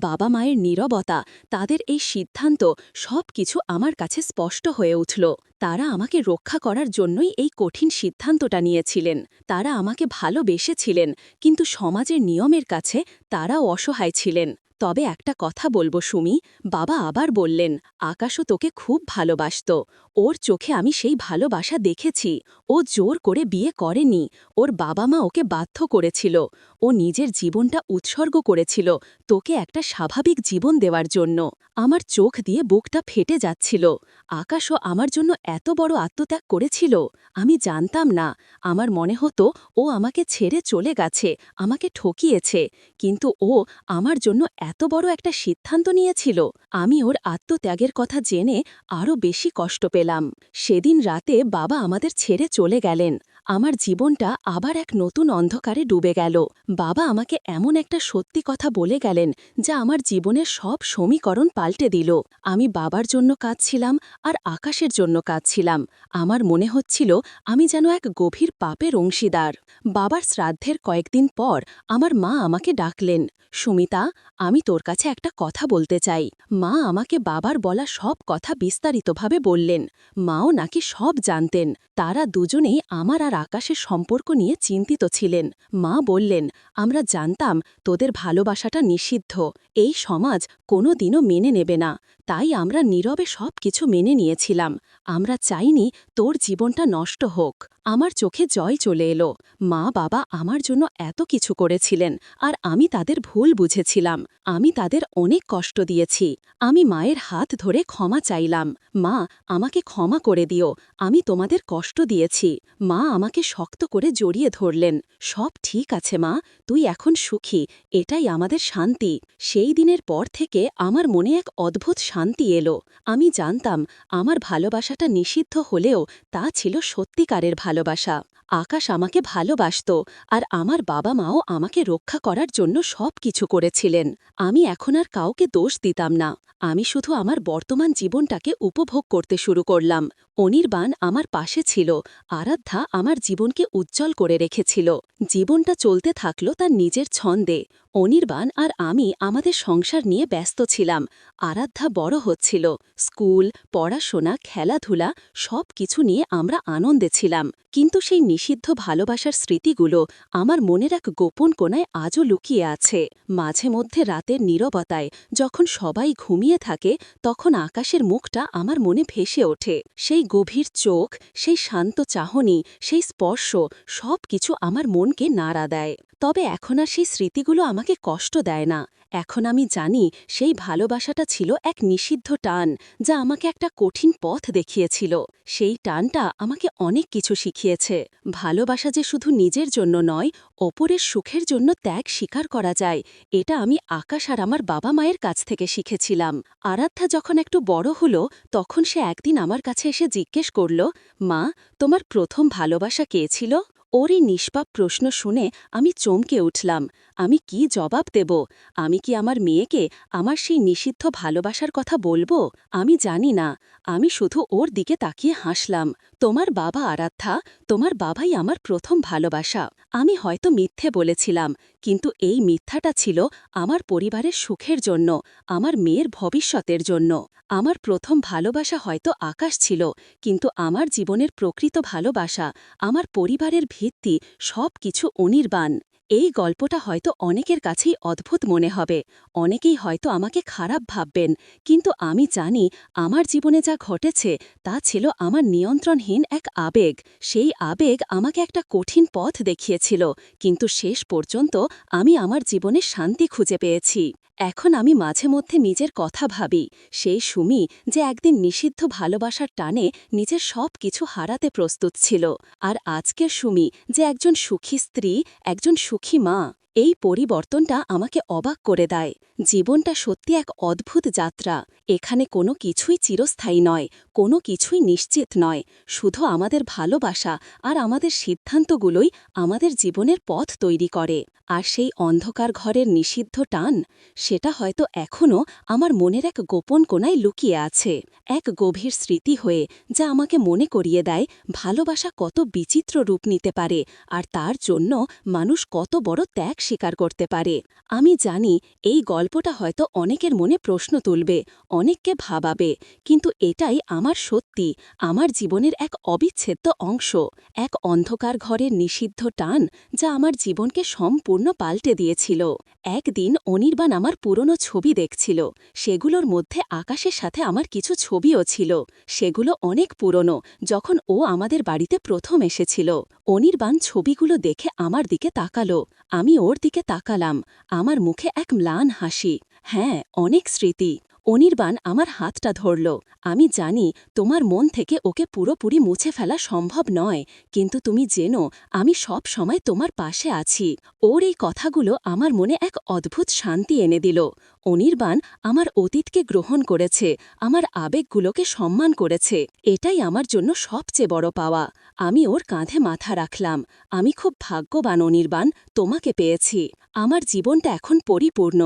বাবা মায়ের নীরবতা, তাদের এই সিদ্ধান্ত, সব কিছু আমার কাছে স্পষ্ট হয়ে উঠল। তারা আমাকে রক্ষা করার জন্যই এই কঠিন সিদ্ধান্তটা নিয়েছিলেন। তারা আমাকে ভালোবেসেছিলেন, কিন্তু সমাজের নিয়মের কাছে তারাও অসহায় ছিলেন। তবে একটা কথা বলবো সুমি, বাবা আবার বললেন, আকাশও তোকে খুব ভালোবাসত। ওর চোখে আমি সেই ভালোবাসা দেখেছি। ও জোর করে বিয়ে করেনি। ওর বাবা মা ওকে বাধ্য করেছিল। ও নিজের জীবনটা উৎসর্গ করেছিল তোকে একটা স্বাভাবিক জীবন দেওয়ার জন্য। আমার চোখ দিয়ে বুকটা ফেটে যাচ্ছিল। আকাশও আমার জন্য এত বড় আত্মত্যাগ করেছিল? আমি জানতাম না। আমার মনে হতো ও আমাকে ছেড়ে চলে গেছে, আমাকে ঠকিয়েছে। কিন্তু ও আমার জন্য এত বড় একটা সিদ্ধান্ত নিয়েছিল। আমি ওর আত্মত্যাগের কথা জেনে আরও বেশি কষ্ট পেলাম। সেদিন রাতে বাবা আমাদের ছেড়ে চলে গেলেন। আমার জীবনটা আবার এক নতুন অন্ধকারে ডুবে গেল। বাবা আমাকে এমন একটা সত্যি কথা বলে গেলেন, যা আমার জীবনের সব সমীকরণ পাল্টে দিল। আমি বাবার জন্য কাঁদছিলাম আর আকাশের জন্য কাঁদছিলাম। আমার মনে হচ্ছিল আমি যেন এক গভীর পাপের অংশীদার। বাবার শ্রাদ্ধের কয়েকদিন পর আমার মা আমাকে ডাকলেন, সুমিতা, আমি তোর কাছে একটা কথা বলতে চাই। মা আমাকে বাবার বলা সব কথা বিস্তারিতভাবে বললেন। মাও নাকি সব জানতেন। তারা দুজনেই আমার আর আকাশের সম্পর্ক নিয়ে চিন্তিত ছিলেন। মা বললেন, আমরা জানতাম তোদের ভালোবাসাটা নিষিদ্ধ। এই সমাজ কোনো দিনও মেনে নেবে না। তাই আমরা নীরবে সব কিছু মেনে নিয়েছিলাম। আমরা চাইনি তোর জীবনটা নষ্ট হোক। আমার চোখে জয় চলে এলো। মা বাবা আমার জন্য এত কিছু করেছিলেন, আর আমি তাদের ভুল বুঝেছিলাম। আমি তাদের অনেক কষ্ট দিয়েছি। আমি মায়ের হাত ধরে ক্ষমা চাইলাম। মা, আমাকে ক্ষমা করে দিও। আমি তোমাদের কষ্ট দিয়েছি। মা আমাকে শক্ত করে জড়িয়ে ধরলেন। সব ঠিক আছে মা, তুই এখন সুখী, এটাই আমাদের শান্তি। সেই দিনের পর থেকে আমার মনে এক অদ্ভুত শান্তি এলো। আমি জানতাম আমার ভালোবাসাটা নিষিদ্ধ হলেও তা ছিল সত্যিকারের ভালোবাসা। আকাশ আমাকে ভালোবাসত, আর আমার বাবা মাও আমাকে রক্ষা করার জন্য সব কিছু করেছিলেন। আমি এখন আর কাউকে দোষ দিতাম না। আমি শুধু আমার বর্তমান জীবনটাকে উপভোগ করতে শুরু করলাম। অনির্বাণ আমার পাশে ছিল। আরাধ্যা আমার জীবনকে উজ্জ্বল করে রেখেছিল। জীবনটা চলতে থাকলো তার নিজের ছন্দে। অনির্বাণ আর আমি আমাদের সংসার নিয়ে ব্যস্ত ছিলাম। আরাধ্যা বড় হচ্ছিল। স্কুল, পড়াশোনা, খেলাধুলা সব কিছু নিয়ে আমরা আনন্দে ছিলাম। কিন্তু সেই নিষিদ্ধ ভালোবাসার স্মৃতিগুলো আমার মনের এক গোপন কোণায় আজও লুকিয়ে আছে। মাঝে মধ্যে রাতের নীরবতায় যখন সবাই ঘুমিয়ে থাকে, তখন আকাশের মুখটা আমার মনে ভেসে ওঠে। সেই গভীর চোখ, সেই শান্ত চাহনি, সেই স্পর্শ সব কিছু আমার মনকে নাড়া দেয়। তবে এখন আর সেই স্মৃতিগুলো আমাকে কষ্ট দেয় না। এখন আমি জানি সেই ভালোবাসাটা ছিল এক নিষিদ্ধ টান, যা আমাকে একটা কঠিন পথ দেখিয়েছিল। সেই টানটা আমাকে অনেক কিছু শিখিয়েছে। ভালোবাসা যে শুধু নিজের জন্য নয়, অপরের সুখের জন্য ত্যাগ স্বীকার করা যায়, এটা আমি আকাশ আর আমার বাবা মায়ের কাছ থেকে শিখেছিলাম। আরাধ্যা যখন একটু বড় হলো, তখন সে একদিন আমার কাছে এসে জিজ্ঞেস করল, মা, তোমার প্রথম ভালোবাসা কে ছিল? ওর এই নিষ্পাপ প্রশ্ন শুনে আমি চমকে উঠলাম। আমি কি জবাব দেব? আমি কি আমার মেয়েকে আমার সেই নিষিদ্ধ ভালোবাসার কথা বলবো? আমি জানি না। আমি শুধু ওর দিকে তাকিয়ে হাসলাম। তোমার বাবা আরাধ্যা, তোমার বাবাই আমার প্রথম ভালোবাসা। আমি হয়তো মিথ্যে বলেছিলাম, কিন্তু এই মিথ্যাটা ছিল আমার পরিবারের সুখের জন্য, আমার মেয়ের ভবিষ্যতের জন্য। আমার প্রথম ভালোবাসা হয়তো আকাশ ছিল, কিন্তু আমার জীবনের প্রকৃত ভালোবাসা, আমার পরিবারের ভিত্তি, সব কিছু অনির্বাণ। এই গল্পটা হয়তো অনেকের কাছেই অদ্ভুত মনে হবে, অনেকেই হয়তো আমাকে খারাপ ভাববেন, কিন্তু আমি জানি আমার জীবনে যা ঘটেছে তা ছিল আমার নিয়ন্ত্রণহীন এক আবেগ। সেই আবেগ আমাকে একটা কঠিন পথ দেখিয়েছিল, কিন্তু শেষ পর্যন্ত আমি আমার জীবনে শান্তি খুঁজে পেয়েছি। এখন আমি মাঝে মধ্যে নিজের কথা ভাবি, সেই সুমি যে একদিন নিষিদ্ধ ভালোবাসার টানে নিজের সব কিছু হারাতে প্রস্তুত ছিল, আর আজকের সুমি যে একজন সুখী স্ত্রী, একজন সুখী মা। এই পরিবর্তনটা আমাকে অবাক করে দেয়। জীবনটা সত্যি এক অদ্ভুত যাত্রা। এখানে কোনো কিছুই চিরস্থায়ী নয়, কোনো কিছুই নিশ্চিত নয়। শুধু আমাদের ভালোবাসা আর আমাদের সিদ্ধান্তগুলোই আমাদের জীবনের পথ তৈরি করে। আর সেই অন্ধকার ঘরের নিষিদ্ধ টান, সেটা হয়তো এখনও আমার মনের এক গোপন কোণায় লুকিয়ে আছে, এক গভীর স্মৃতি হয়ে, যা আমাকে মনে করিয়ে দেয় ভালোবাসা কত বিচিত্র রূপ নিতে পারে, আর তার জন্য মানুষ কত বড় ত্যাগ স্বীকার করতে পারে। আমি জানি এই গল্পটা হয়তো অনেকের মনে প্রশ্ন তুলবে, অনেককে ভাবাবে, কিন্তু এটাই আমার সত্যি, আমার জীবনের এক অবিচ্ছেদ্য অংশ, এক অন্ধকার ঘরের নিষিদ্ধ টান, যা আমার জীবনকে সম্পূর্ণ পাল্টে দিয়েছিল। একদিন অনির্বাণ আমার পুরনো ছবি দেখছিল। সেগুলোর মধ্যে আকাশের সাথে আমার কিছু ছবিও ছিল। সেগুলো অনেক পুরনো, যখন ও আমাদের বাড়িতে প্রথম এসেছিল। অনির্বাণ ছবিগুলো দেখে আমার দিকে তাকালো। আমি ওর দিকে তাকালাম। আমার মুখে এক ম্লান হাসি। হ্যাঁ, অনেক স্মৃতি। অনির্বাণ আমার হাতটা ধরল। আমি জানি তোমার মন থেকে ওকে পুরোপুরি মুছে ফেলা সম্ভব নয়, কিন্তু তুমি জেনো আমি সব সময় তোমার পাশে আছি। ওর এই কথাগুলো আমার মনে এক অদ্ভুত শান্তি এনে দিল। অনির্বাণ আমার অতীতকে গ্রহণ করেছে, আমার আবেগগুলোকে সম্মান করেছে। এটাই আমার জন্য সবচেয়ে বড় পাওয়া। আমি ওর কাঁধে মাথা রাখলাম। আমি খুব ভাগ্যবান অনির্বাণ, তোমাকে পেয়েছি। আমার জীবনটা এখন পরিপূর্ণ।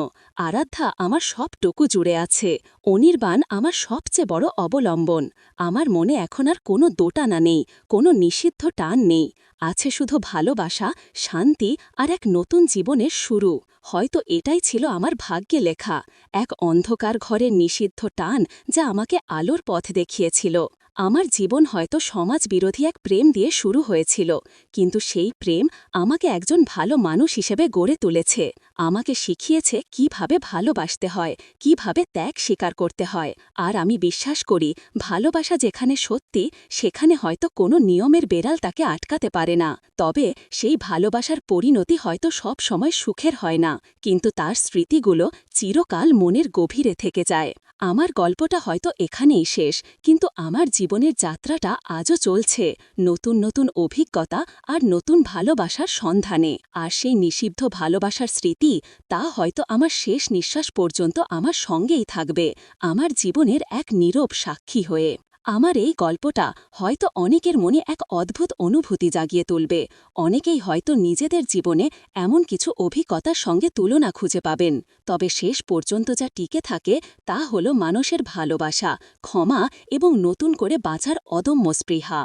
আরাধ্যা আমার সবটুকু জুড়ে আছে। অনির্বাণ আমার সবচেয়ে বড় অবলম্বন। আমার মনে এখন আর কোনো দোটানা নেই, কোনো নিষিদ্ধ টান নেই। আছে শুধু ভালোবাসা, শান্তি আর এক নতুন জীবনের শুরু। হয়তো এটাই ছিল আমার ভাগ্যে লেখা, এক অন্ধকার ঘরের নিষিদ্ধ টান, যা আমাকে আলোর পথ দেখিয়েছিল। আমার জীবন হয়তো সমাজবিরোধী এক প্রেম দিয়ে শুরু হয়েছিল, কিন্তু সেই প্রেম আমাকে একজন ভালো মানুষ হিসেবে গড়ে তুলেছে। আমাকে শিখিয়েছে কিভাবে ভালোবাসতে হয়, কিভাবে ত্যাগ স্বীকার করতে হয়। আর আমি বিশ্বাস করি, ভালোবাসা যেখানে সত্যি, সেখানে হয়তো কোনো নিয়মের বেড়াল তাকে আটকাতে পারে না। তবে সেই ভালোবাসার পরিণতি হয়তো সব সময় সুখের হয় না, কিন্তু তার স্মৃতিগুলো চিরকাল মনের গভীরে থেকে যায়। আমার গল্পটা হয়তো এখানেই শেষ, কিন্তু আমার জীবনের যাত্রাটা আজও চলছে, নতুন নতুন অভিজ্ঞতা আর নতুন ভালোবাসার সন্ধানে। আর সেই নিষিদ্ধ ভালোবাসার স্মৃতি, তা হয়তো আমার শেষ নিঃশ্বাস পর্যন্ত আমার সঙ্গেই থাকবে, আমার জীবনের এক নীরব সাক্ষী হয়ে। আমার এই গল্পটা হয়তো অনেকের মনে এক অদ্ভুত অনুভূতি জাগিয়ে তুলবে। অনেকেই হয়তো নিজেদের জীবনে এমন কিছু অভিজ্ঞতার সঙ্গে তুলনা খুঁজে পাবেন। তবে শেষ পর্যন্ত যা টিকে থাকে, তা হল মানুষের ভালোবাসা, ক্ষমা এবং নতুন করে বাঁচার অদম্য স্পৃহা।